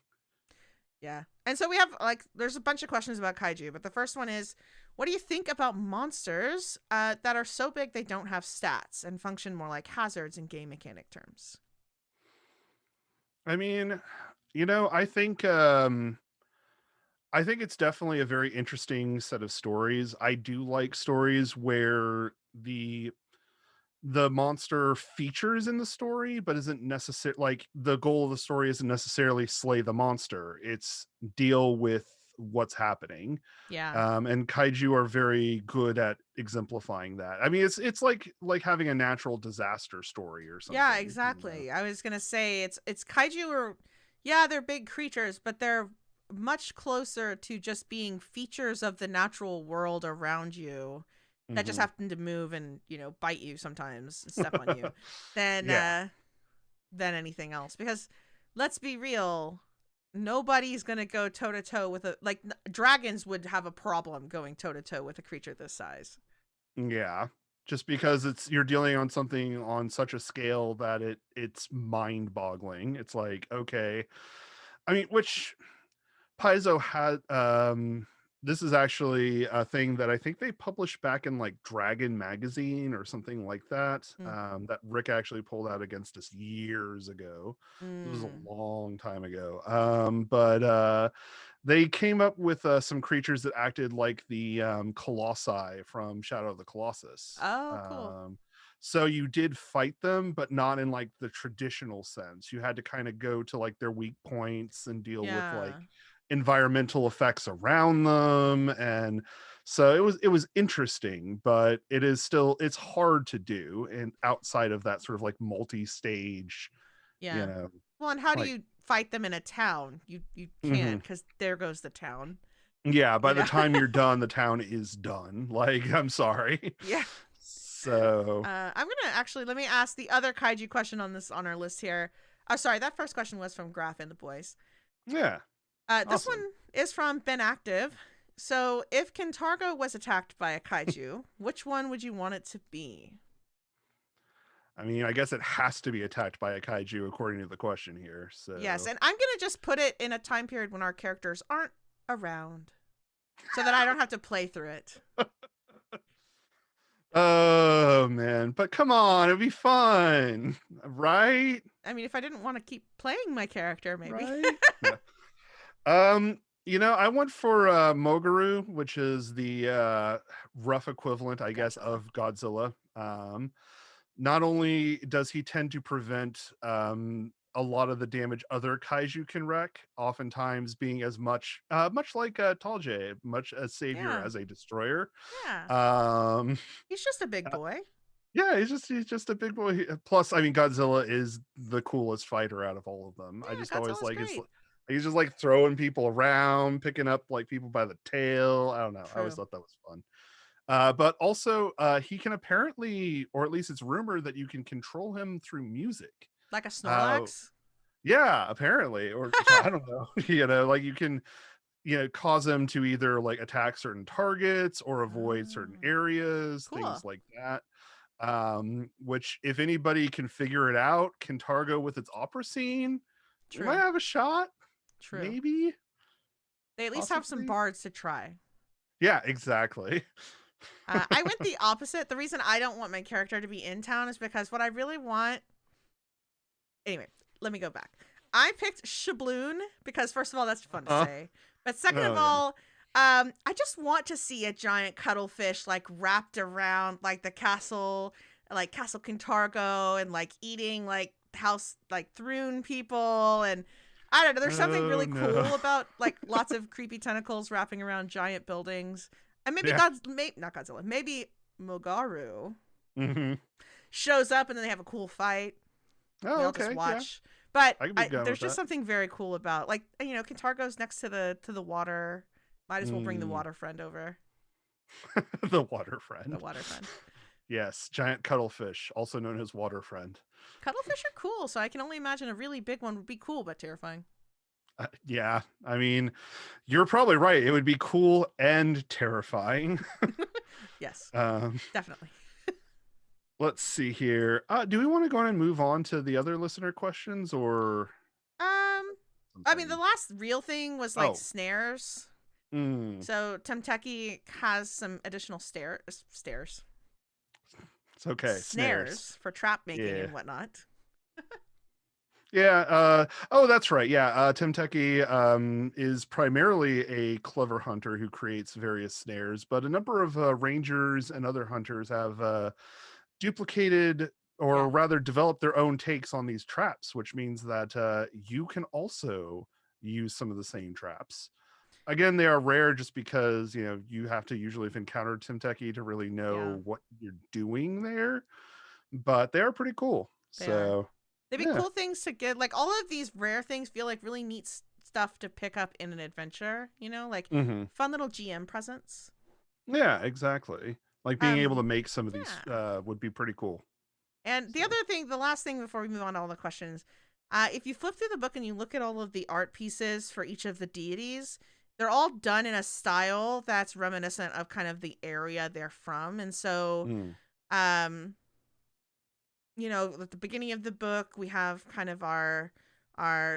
yeah. And so we have like there's a bunch of questions about kaiju, but the first one is what do you think about monsters that are so big they don't have stats and function more like hazards in game mechanic terms? I mean, I think I think it's definitely a very interesting set of stories. I do like stories where the monster features in the story but isn't necessary, like the goal of the story isn't necessarily slay the monster, it's deal with what's happening. Yeah. And kaiju are very good at exemplifying that. I mean, it's like having a natural disaster story or Yeah, something, you know. exactly. I was gonna say it's kaiju are, yeah, they're big creatures, but they're much closer to just being features of the natural world around you that just Hmm. happen to move and, bite you sometimes and step on you than Yeah. uh than anything else. Because let's be real, nobody's gonna go toe to toe with dragons would have a problem going toe to toe with a creature this size. Yeah, just because it's you're dealing on something on such a scale that it's mind-boggling. It's like, okay. I mean, which Paizo had this is actually a thing that I think they published back in like Dragon magazine or something like that. Mm. That Rick actually pulled out against us years ago. It was a Mm. long time ago. But they came up with some creatures that acted like the colossi from Shadow of the Colossus. Oh, cool. So you did fight them, but not in like the traditional sense. You had to kind of go to like their weak points and deal with like Yeah. environmental effects around them. And so it was interesting, but it's hard to do and outside of that sort of like multi-stage, you Yeah. know, Well, and how do like. you fight them in a town? You Mhm. can't, because there goes the town. Yeah, by You the know. time you're done, the town is done. Like, I'm sorry. Yeah. So, I'm gonna actually let me ask the other kaiju question on our list here. Oh, sorry, that first question was from Graf and the boys. yeah, This awesome. one is from Ben Active. So, if Kintargo was attacked by a kaiju, which one would you want it to be? I mean, I guess it has to be attacked by a kaiju according to the question here. Yes, So, and I'm gonna just put it in a time period when our characters aren't around, so that I don't have to play through it. oh man, but come on, it'd be fun, right? I mean, if I didn't want to keep playing my character, maybe. Right? Yeah. I went for Mogaru, which is the rough equivalent, I guess, Godzilla. of Godzilla. Not only does he tend to prevent a lot of the damage other kaiju can wreak, oftentimes being as much like Talje, much a savior Yeah, as a destroyer. yeah. Um, He's just a big uh, boy. yeah, he's just a big boy. Plus, I mean, Godzilla is the coolest fighter out of all of them. I Yeah, just always Godzilla's like his. great. He's just like throwing people around, picking up like people by the tail. I don't know. I always True. thought that was fun. But also, he can apparently, or at least it's rumored that you can control him through music. Like a Uh, Snorlax? yeah, apparently, or I don't know. Like you can, cause him to either like attack certain targets or avoid certain Oh, areas, things cool. like that. Which, if anybody can figure it out, Kintargo with its opera scene, we might True. have a shot, True. maybe, They at least have some possibly. bards to try. Yeah, exactly. I went the opposite. The reason I don't want my character to be in town is because what I really want. Anyway, let me go back. I picked Shabloon because, first of all, that's fun to Uh, say. But second of oh yeah. all, I just want to see a giant cuttlefish like wrapped around like the castle, like Castle Kintargo, and like eating like house like Thrune people. And I don't know. There's something Oh really no. cool about like lots of creepy tentacles wrapping around giant buildings. And maybe Yeah. not Godzilla, maybe Mogaru Hmm. shows up and then they have a cool fight. We Oh, all just okay. Yeah, watch. But I could be down there's with just that. something very cool about, like, Kintargo's next to the water. Might as well bring the Mm. water friend over. The water The friend. water friend. Yes, giant cuttlefish, also known as water friend. Cuttlefish are cool, so I can only imagine a really big one would be cool but terrifying. Yeah, I mean, you're probably right. It would be cool and terrifying. Yes, um, definitely. let's see here. Do we want to go on and move on to the other listener questions or Um, I mean, the something? last real thing was like Oh, snares. mm, So Temteki has some additional it's okay. Snares. snares for trap making Yeah. and whatnot. Yeah. Oh, that's right. Yeah. Temteki is primarily a clever hunter who creates various snares, but a number of rangers and other hunters have duplicated, or Yeah. rather developed their own takes on these traps, which means that you can also use some of the same traps. Again, they are rare just because, you have to usually have encountered Temteki to really Yeah. know what you're doing there, but they are pretty cool. They are. So, They'd be yeah. cool things to get. Like all of these rare things feel like really neat stuff to pick up in an adventure. Like Hmm. fun little GM presents. Yeah, exactly. Like being able to Um, make some of these yeah. would be pretty cool. And the So, other thing, the last thing before we move on to all the questions, if you flip through the book and you look at all of the art pieces for each of the deities, they're all done in a style that's reminiscent of kind of the area they're from. And so, mm, um, at the beginning of the book, we have kind of our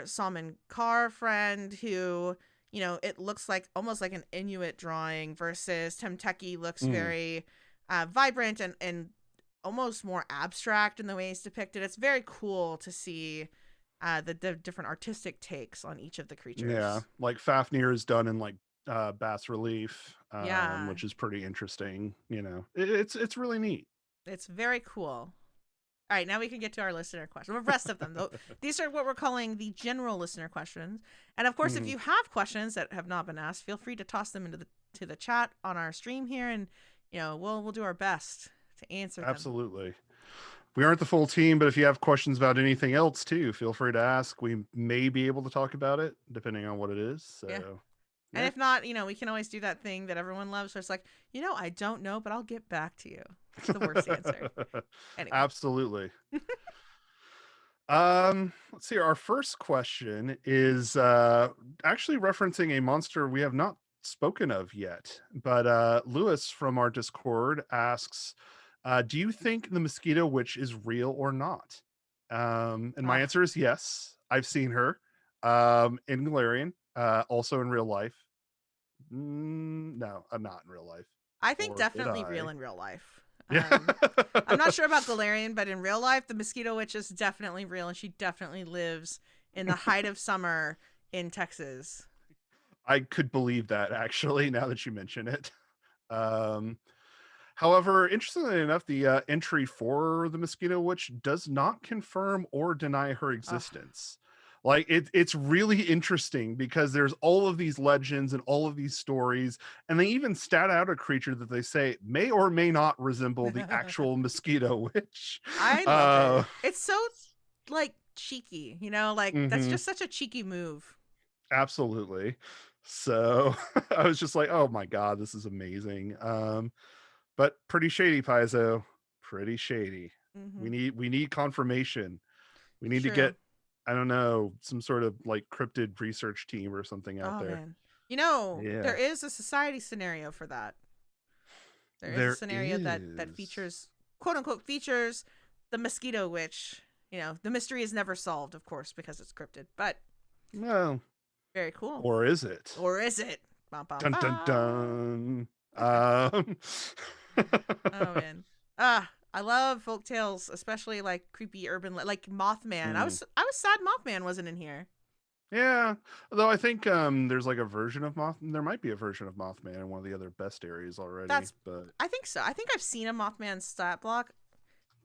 Salman Carr friend who, it looks like almost like an Inuit drawing versus Temteki looks mm. very vibrant and almost more abstract in the way it's depicted. It's very cool to see the different artistic takes on each of the Yeah, creatures. like Fafnir is done in like bas relief, Yeah, which is pretty interesting. It's really neat. it's very cool. All right, now we can get to our listener questions. The rest of them, though, these are what we're calling the general listener questions. And of course, if Mhm. you have questions that have not been asked, feel free to toss them into the chat on our stream here, and we'll do our best to answer them. Absolutely. We aren't the full team, but if you have questions about anything else too, feel free to ask. We may be able to talk about it depending on what it is. Yeah. So, And yeah. if not, we can always do that thing that everyone loves. So it's like, I don't know, but I'll get back to you. It's the worst answer. Anyway. Absolutely. Let's see. Our first question is actually referencing a monster we have not spoken of yet. But Lewis from our Discord asks, do you think the Mosquito Witch is real or not? And my Ah, answer is yes. I've seen her in Galarian, also in real life. No, I'm not in real life. I think Or did definitely real I? in real life. Yeah. I'm not sure about Galarian, but in real life, the Mosquito Witch is definitely real, and she definitely lives in the height of summer in Texas. I could believe that actually, now that you mention it. Um, However, interestingly enough, the entry for the Mosquito Witch does not confirm or deny her Ugh. existence. Like it's really interesting because there's all of these legends and all of these stories, and they even stat out a creature that they say may or may not resemble the actual Mosquito Witch. I love Uh, it. It's so like cheeky, like that's mhm, just such a cheeky move. absolutely. So I was just like, oh my god, this is amazing. But pretty shady, Paizo. Pretty shady. Mm-hmm. We need confirmation. We need to True. get, I don't know, some sort of like cryptid research team or something out Oh there. man. There Yeah. is a society scenario for that. There is a There scenario that is. features, quote unquote, features the Mosquito Witch. The mystery is never solved, of course, because it's cryptid, but Well, very cool. or is it? Or is it? Bum, bum, Dun dun bum. dun. Um Oh man. I love folk tales, especially like creepy urban like Mothman. Mm. I was sad Mothman wasn't in here. Yeah. Although I think there's like a version of there might be a version of Mothman in one of the other best areas already, That's but I think so. I think I've seen a Mothman stat block.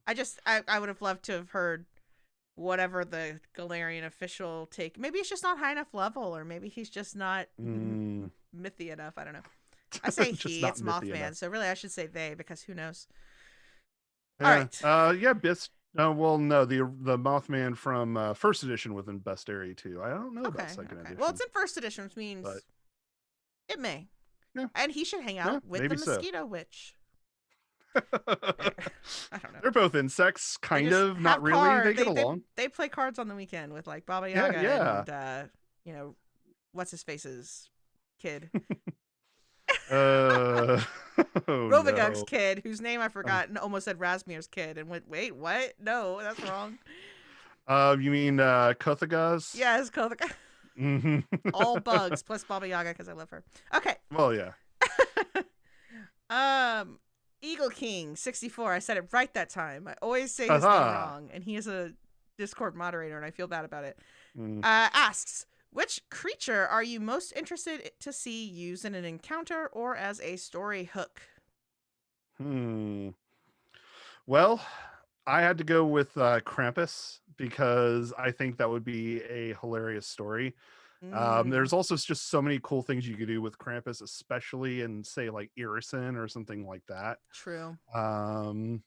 I would have loved to have heard whatever the Galarian official take. Maybe it's just not high enough level, or maybe he's just not mm, mythy enough. I don't know. I say just he, not it's mythy enough. Mothman, so really I should say they because who knows. All Yeah. right. Yeah, best well no, the Mothman from first edition was in best area too. I don't know about Okay. second Okay. Well, it's edition, in first edition, which but means it may. yeah, And he should hang yeah, out with the maybe so. Mosquito Witch. I don't know. They're both insects, They kind just of, not have really. They cards. get along. They play cards on the weekend with like Baba Yeah, Yaga yeah. and you know, what's his face's kid. Uh oh Rovagug's no. kid, whose name I Um, forgot and almost said Rasmir's kid and went, wait, what? No, that's wrong. you mean Kothagaz? Yeah, it's called Hmm. all bugs plus Baba Yaga because I love her. Okay. Well, yeah. um Eagle King 64. I said it right that time. I always say his name Haha. wrong, and he is a Discord moderator, and I feel bad about it. Mm. Asks, which creature are you most interested to see used in an encounter or as a story hook? Hmm. Well, I had to go with Krampus because I think that would be a hilarious story. Mm, There's also just so many cool things you could do with Krampus, especially in say like Irison or something like that. true. Um,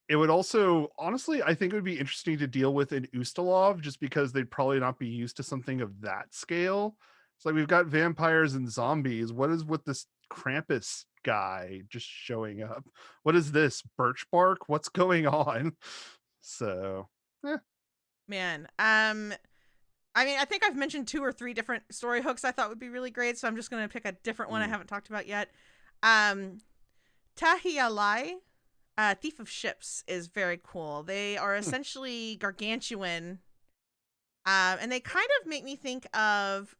it would also, honestly, I think it would be interesting to deal with in Ustalov just because they'd probably not be used to something of that scale. It's like we've got vampires and zombies. What is with this Krampus guy just showing up? What is this? Birch bark? What's going on? So, eh. Man, I mean, I think I've mentioned 2 or 3 different story hooks I thought would be really great, so I'm just going to pick a different one I Mm. haven't talked about yet. Um, Tahialai, Thief of Ships, is very cool. They are Hmm. essentially gargantuan, and they kind of make me think of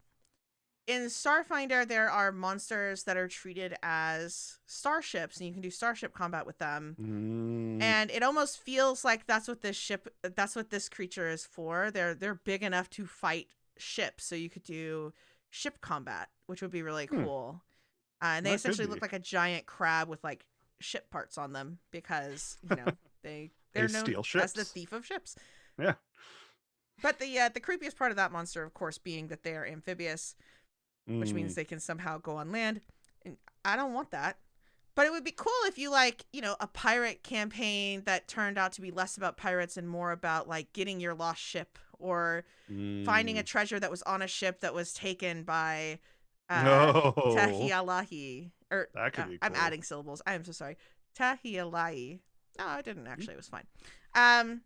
in Starfinder. There are monsters that are treated as starships, and you can do starship combat with them. Mm. And it almost feels like that's what this creature is for. They're big enough to fight ships, so you could do ship combat, which would be really Hmm. cool. And they That could essentially look be. like a giant crab with like ship parts on them because They they're known steal as the ships. thief of ships. Yeah. But the creepiest part of that monster, of course, being that they are amphibious, which means Mm. they can somehow go on land. And I don't want that. But it would be cool if you a pirate campaign that turned out to be less about pirates and more about like getting your lost ship or finding a Mm. treasure that was on a ship that was taken by Oh, Tahialahi. Or that could be I'm cool. adding syllables. I am so sorry. Tahialahi. No, I didn't actually. It was fine. Um.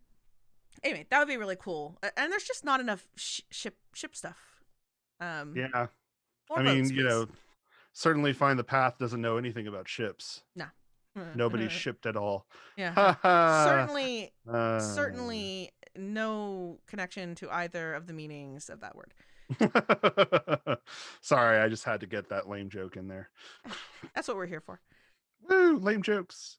Anyway, that would be really cool. And there's just not enough ship stuff. Yeah. More I boats, mean, please. certainly Find the Path doesn't know anything about ships. No. Nobody's shipped at all. Yeah. Ha ha. Certainly, Uh... certainly no connection to either of the meanings of that word. Sorry, I just had to get that lame joke in there. That's what we're here for. Woo, lame jokes.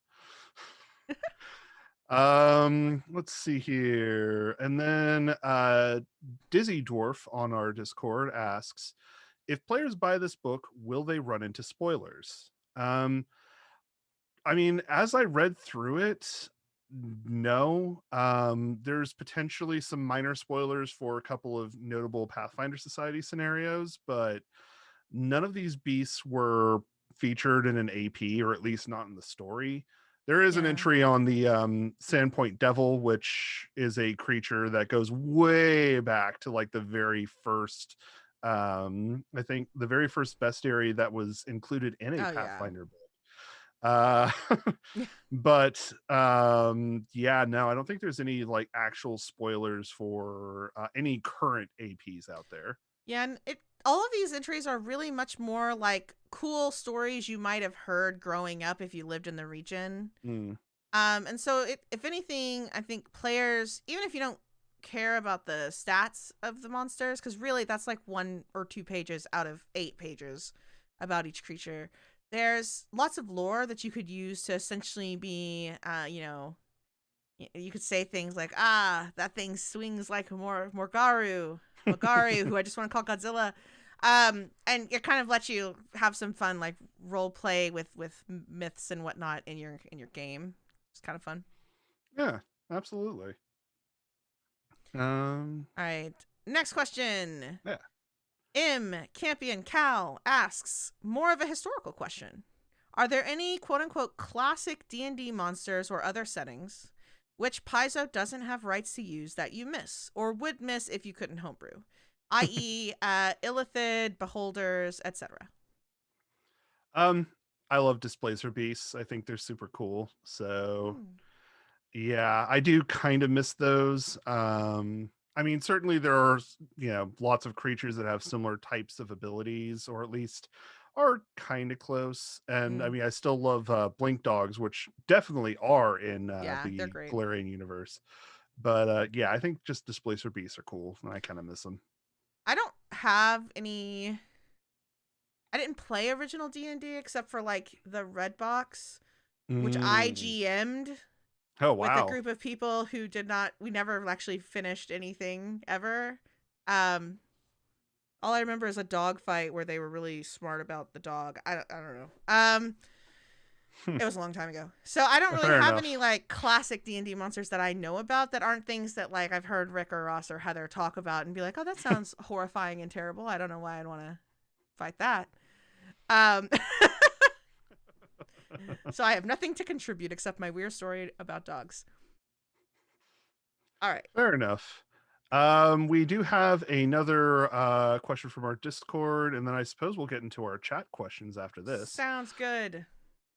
Let's see here. And then Dizzy Dwarf on our Discord asks, if players buy this book, will they run into spoilers? I mean, as I read through it, no. There's potentially some minor spoilers for a couple of notable Pathfinder Society scenarios, but none of these beasts were featured in an AP, or at least not in the story. There is an Yeah. entry on the Sandpoint Devil, which is a creature that goes way back to like the very first, I think the very first bestiary that was included in a Oh yeah. Pathfinder book. Uh, but yeah, no, I don't think there's any like actual spoilers for any current APs out there. Yeah, and it all of these entries are really much more like cool stories you might have heard growing up if you lived in the region. Mm. And so if anything, I think players, even if you don't care about the stats of the monsters, because really that's like 1 or 2 pages out of 8 pages about each creature. There's lots of lore that you could use to essentially be, you could say things like, that thing swings like Magaru, who I just want to call Godzilla. And it kind of lets you have some fun, like role play with myths and whatnot in your game. It's kind of fun. Yeah, absolutely. All right, next question. Yeah. M Campion Cal asks more of a historical question. Are there any quote unquote classic D&D monsters or other settings which Paizo doesn't have rights to use that you miss or would miss if you couldn't homebrew, i.e., Illithid, Beholders, etc.? Um, I love Displacer Beasts. I think they're super cool. So Hmm. yeah, I do kind of miss those. I mean, certainly there are, lots of creatures that have similar types of abilities, or at least are kind of close. And I Mm. mean, I still love Blink Dogs, which definitely are in Yeah, they're the great. Galarian universe. But yeah, I think just Displacer Beasts are cool, and I kind of miss them. I don't have any. I didn't play original D&D except for like the red box, which I Mm. GM'd. Oh, with a wow. group of people who we never actually finished anything ever. Um, all I remember is a dog fight where they were really smart about the dog. I don't know. It was a long time ago. So I don't really Fair have enough. any like classic D&D monsters that I know about that aren't things that like I've heard Rick or Ross or Heather talk about and be like, "Oh, that sounds horrifying and terrible. I don't know why I'd want to fight that." Um so I have nothing to contribute except my weird story about dogs. All right. Fair enough. We do have another question from our Discord, and then I suppose we'll get into our chat questions after this. Sounds good.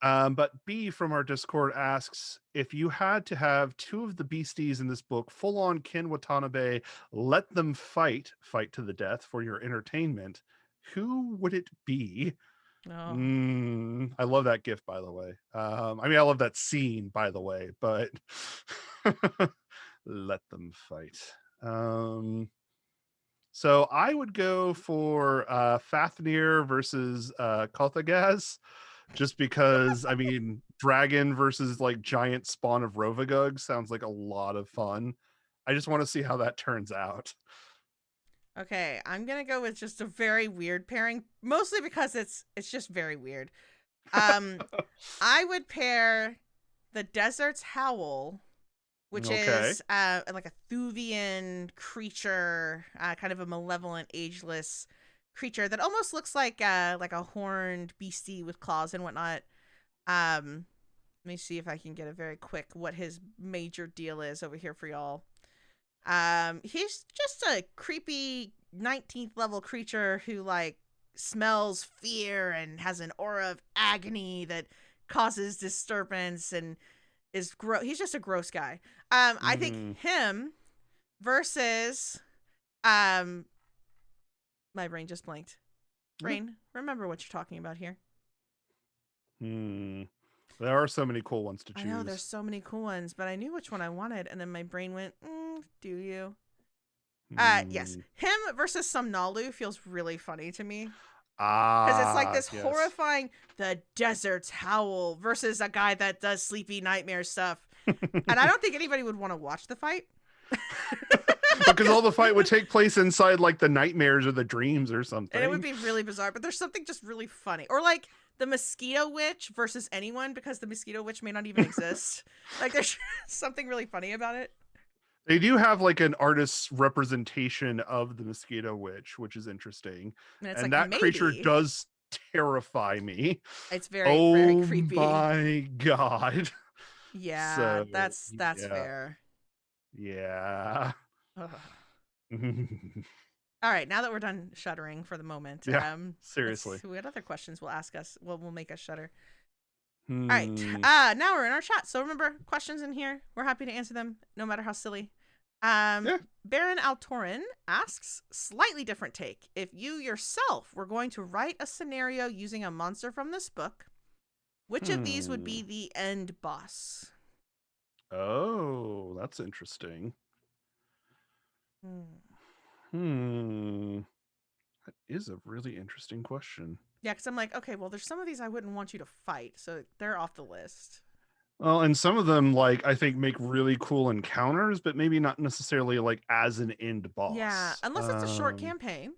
But B from our Discord asks, if you had to have two of the beasties in this book full on Ken Watanabe, let them fight to the death for your entertainment, who would it be? Oh. I love that gif, by the way. I mean, I love that scene, by the way, but let them fight. So I would go for Fafnir versus Kothagaz, just because I mean dragon versus like giant spawn of Rovagug sounds like a lot of fun. I just want to see how that turns out. Okay, I'm gonna go with just a very weird pairing, mostly because it's just very weird. Um, I would pair the Deserts Howl, which Okay. is like a Thuvian creature, kind of a malevolent, ageless creature that almost looks like a horned beastie with claws and whatnot. Let me see if I can get a very quick what his major deal is over here for y'all. He's just a creepy 19th level creature who like smells fear and has an aura of agony that causes disturbance and is gross. He's just a gross guy. I think Mm-hmm. him versus um my brain just blanked. Brain, remember what you're talking about here. Hmm. There are so many cool ones to I know there's choose. so many cool ones, but I knew which one I wanted, and then my brain went, do you? Yes. Hmm. Him versus some Nalu feels really funny to me. Because it's like Ah, this yes. horrifying, the Deserts Howl versus a guy that does sleepy nightmare stuff. And I don't think anybody would want to watch the fight. Because all the fight would take place inside like the nightmares or the dreams or And it would something. be really bizarre, but there's something just really funny. Or like the Mosquito Witch versus anyone because the Mosquito Witch may not even exist. Like there's something really funny about it. They do have like an artist's representation of the Mosquito Witch, which is interesting. And it's And like, that creature maybe. does terrify me. It's very, very Oh creepy. my god. Yeah, So, that's yeah. fair. Yeah. Ugh. All right, now that we're done shuddering for the moment, Yeah. let's Seriously. see what other questions will ask us. Well, will make us shudder. All right, Hmm. now we're in our chat. So remember, questions in here. We're happy to answer them, no matter how silly. Yeah. Baron Altorin asks, slightly different take. If you yourself were going to write a scenario using a monster from this book, which of these would be the end boss? Oh, that's interesting. Hmm. That is a really interesting question. Yeah, because I'm like, okay, well, there's some of these I wouldn't want you to fight, so they're off the list. Well, and some of them, like, I think make really cool encounters, but maybe not necessarily like as an end Yeah, boss. unless it's a short campaign.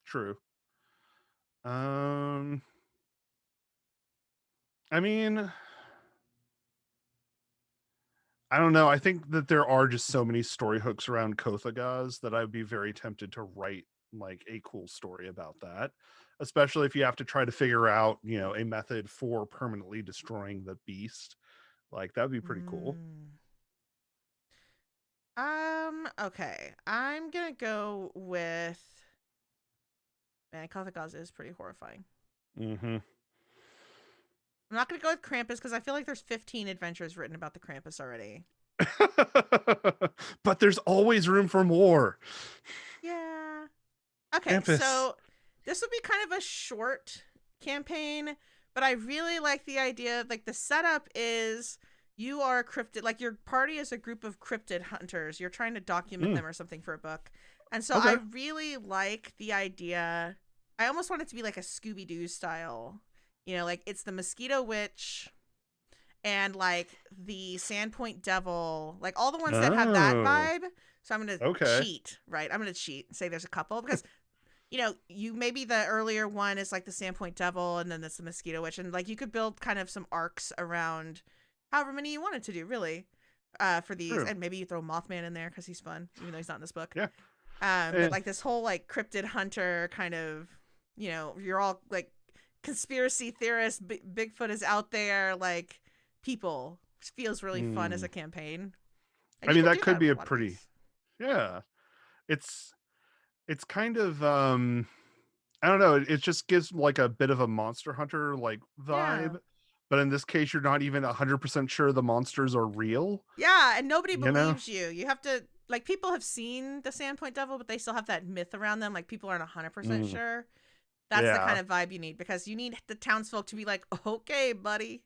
True. Um, I mean, I don't know. I think that there are just so many story hooks around Kothagaz that I'd be very tempted to write like a cool story about that, especially if you have to try to figure out, a method for permanently destroying the beast. Like that'd be pretty cool. Mm. Okay. I'm gonna go with man, Kothagaz is pretty horrifying. Mm-hmm. I'm not gonna go with Krampus because I feel like there's 15 adventures written about the Krampus already. But there's always room for more. Yeah. Okay, Krampus. so this would be kind of a short campaign, but I really like the idea. Like the setup is you are a cryptid, like your party is a group of cryptid hunters. You're trying to document them or something for a book. And so I Okay. really like the idea. I almost want it to be like a Scooby Doo style. Like it's the Mosquito Witch and like the Sandpoint Devil, like all the ones that have that Oh, vibe. So I'm gonna okay. cheat, right? I'm gonna cheat and say there's a couple because you maybe the earlier one is like the Sandpoint Devil, and then there's the Mosquito Witch, and like you could build kind of some arcs around however many you wanted to do, really, for these, True. and maybe you throw Mothman in there because he's fun, even though he's not in this book. Yeah. But Eh, like this whole like cryptid hunter kind of, you're all like conspiracy theorists. Bigfoot is out there, like people. It feels really fun as hmm. a campaign, and I you mean, could that do could that be with a a lot of pretty, these. yeah. It's it's kind of I don't know, it just gives like a bit of a Monster Hunter like Yeah. vibe. But in this case, you're not even 100% sure the monsters are real, Yeah, and nobody you know? believes you. You have to like people have seen the Sandpoint Devil, but they still have that myth around them. Like people aren't 100% Mm, sure. That's the kind yeah. of vibe you need because you need the townsfolk to be like, "Okay, buddy,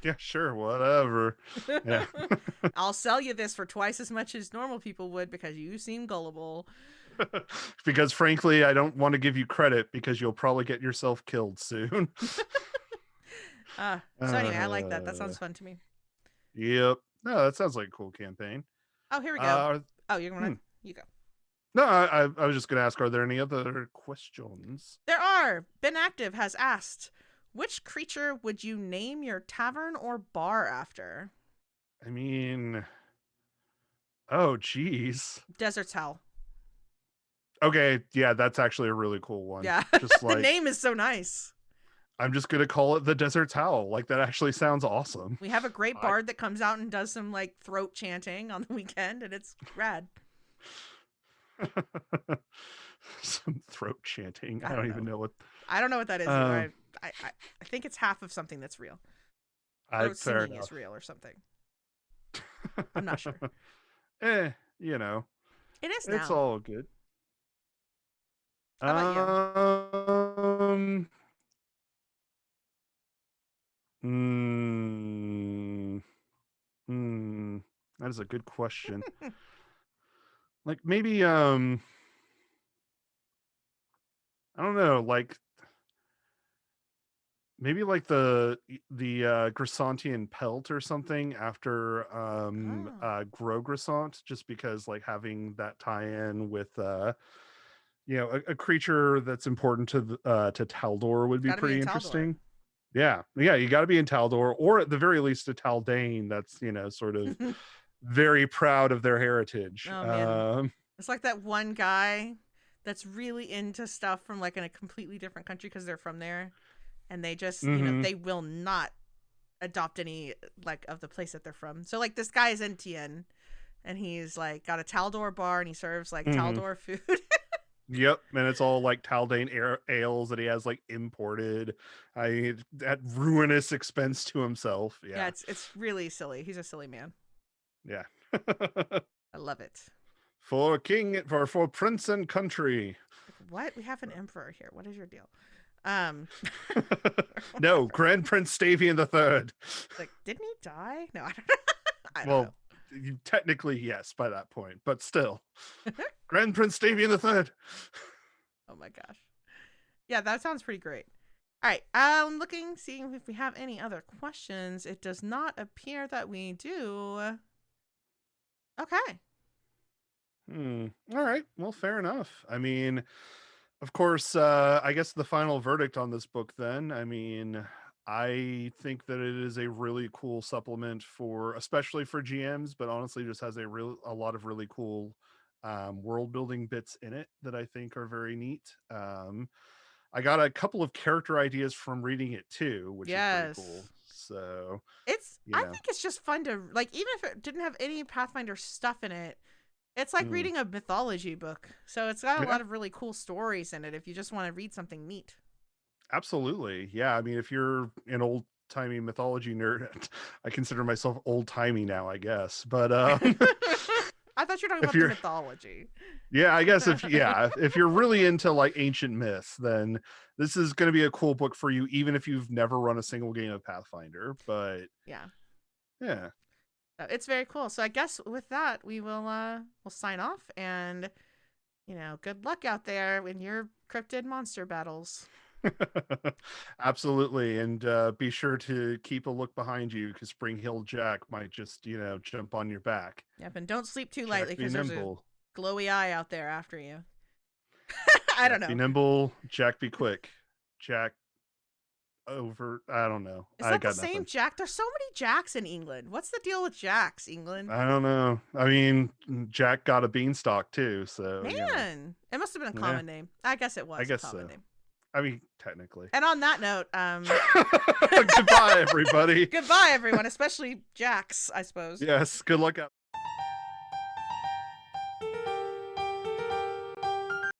Yeah, sure, whatever. Yeah. I'll sell you this for twice as much as normal people would because you seem gullible." Because frankly, I don't want to give you credit because you'll probably get yourself killed soon. So anyway, I like that. That uh, sounds fun to me. yep. No, that sounds like a cool campaign. Oh, here we go. Uh, Oh, you're gonna hmm. you go. No, I was just going to ask, are there any other questions? There are. Ben Active has asked, which creature would you name your tavern or bar after? I mean, oh, geez. Deserts Howl. Okay, yeah, that's actually a really cool one. Yeah, Just the like, name is so nice. I'm just going to call it the Deserts Howl. Like, that actually sounds awesome. We have a great I, bard that comes out and does some like throat chanting on the weekend, and it's rad. some throat chanting. I I don't don't even know. know what. I don't know what that is either. Uh, I think it's half of something that's real. I Throat fair singing is enough. real or something. I'm not sure. eh, you know, It is it's now. all good. How about you? Um, mm, mm, that is a good question. Like maybe, I don't know, like maybe like the Grasantean Pelt or something after Oh, Grograsant, just because like having that tie-in with a creature that's important to Taldor would it's be got to be in pretty Taldor. interesting. Yeah, yeah, you got to be in Taldor, or at the very least a Taldane that's sort of very proud of their heritage. Oh man, it's like that one guy that's really into stuff from like in a completely different country because they're from there, and they just Hmm. they will not adopt any like of the place that they're from. So like this guy is Entian, and he's like got a Taldor bar and he serves like Hmm. Taldor food. Yep, and it's all like Taldane ales that he has like imported, at ruinous expense to himself. Yeah, Yeah, it's really silly. He's a silly man. yeah. I love it. For king, for prince and country. Like what? We have an emperor here. What is your deal? Um, No, whatever. Grand Prince Stavian the Third. Like, didn't he die? No, I don't know. I don't Well, know. technically yes by that point, but still, Grand Prince Stavian the Third. Oh my gosh. Yeah, that sounds pretty great. All right, I'm looking, seeing if we have any other questions. It does not appear that we do. Okay. All right. Well, fair enough. I mean, of course, I guess the final verdict on this book, then, I mean, I think that it is a really cool supplement for, especially for GMs, but honestly, just has a lot of really cool world building bits in it that I think are very neat. I got a couple of character ideas from reading it too, which is pretty cool. Yes. So, I think it's just fun to like, even if it didn't have any Pathfinder stuff in it. It's like mm, reading a mythology book. So it's got a yeah, lot of really cool stories in it if you just want to read something neat. absolutely. Yeah. I mean, if you're an old timey mythology nerd, I consider myself old timey now, I guess. But I thought you were talking if about the you're, mythology. yeah, I guess if you're really into like ancient myths, then this is going to be a cool book for you, even if you've never run a single game of Pathfinder. But Yeah. yeah, It's very cool. So I guess with that we will we'll sign off and good luck out there in your cryptid monster battles. Absolutely. And be sure to keep a look behind you because Spring Hill Jack might just, jump on your back. Yep, and don't sleep too lightly Jack be because there's a nimble. glowy eye out there after you. I don't Jack be know. nimble. Jack be quick. Jack over. I don't know. Is I that the got same nothing. Jack? There's so many Jacks in England. What's the deal with Jacks, England? I don't know. I mean, Jack got a beanstalk too. So, Man, it must have been a yeah, common name. I guess it I was a guess common so. name. I mean, technically. And on that note, Goodbye, everybody. goodbye, everyone, especially Jacks, I suppose. Yes. Good luck out.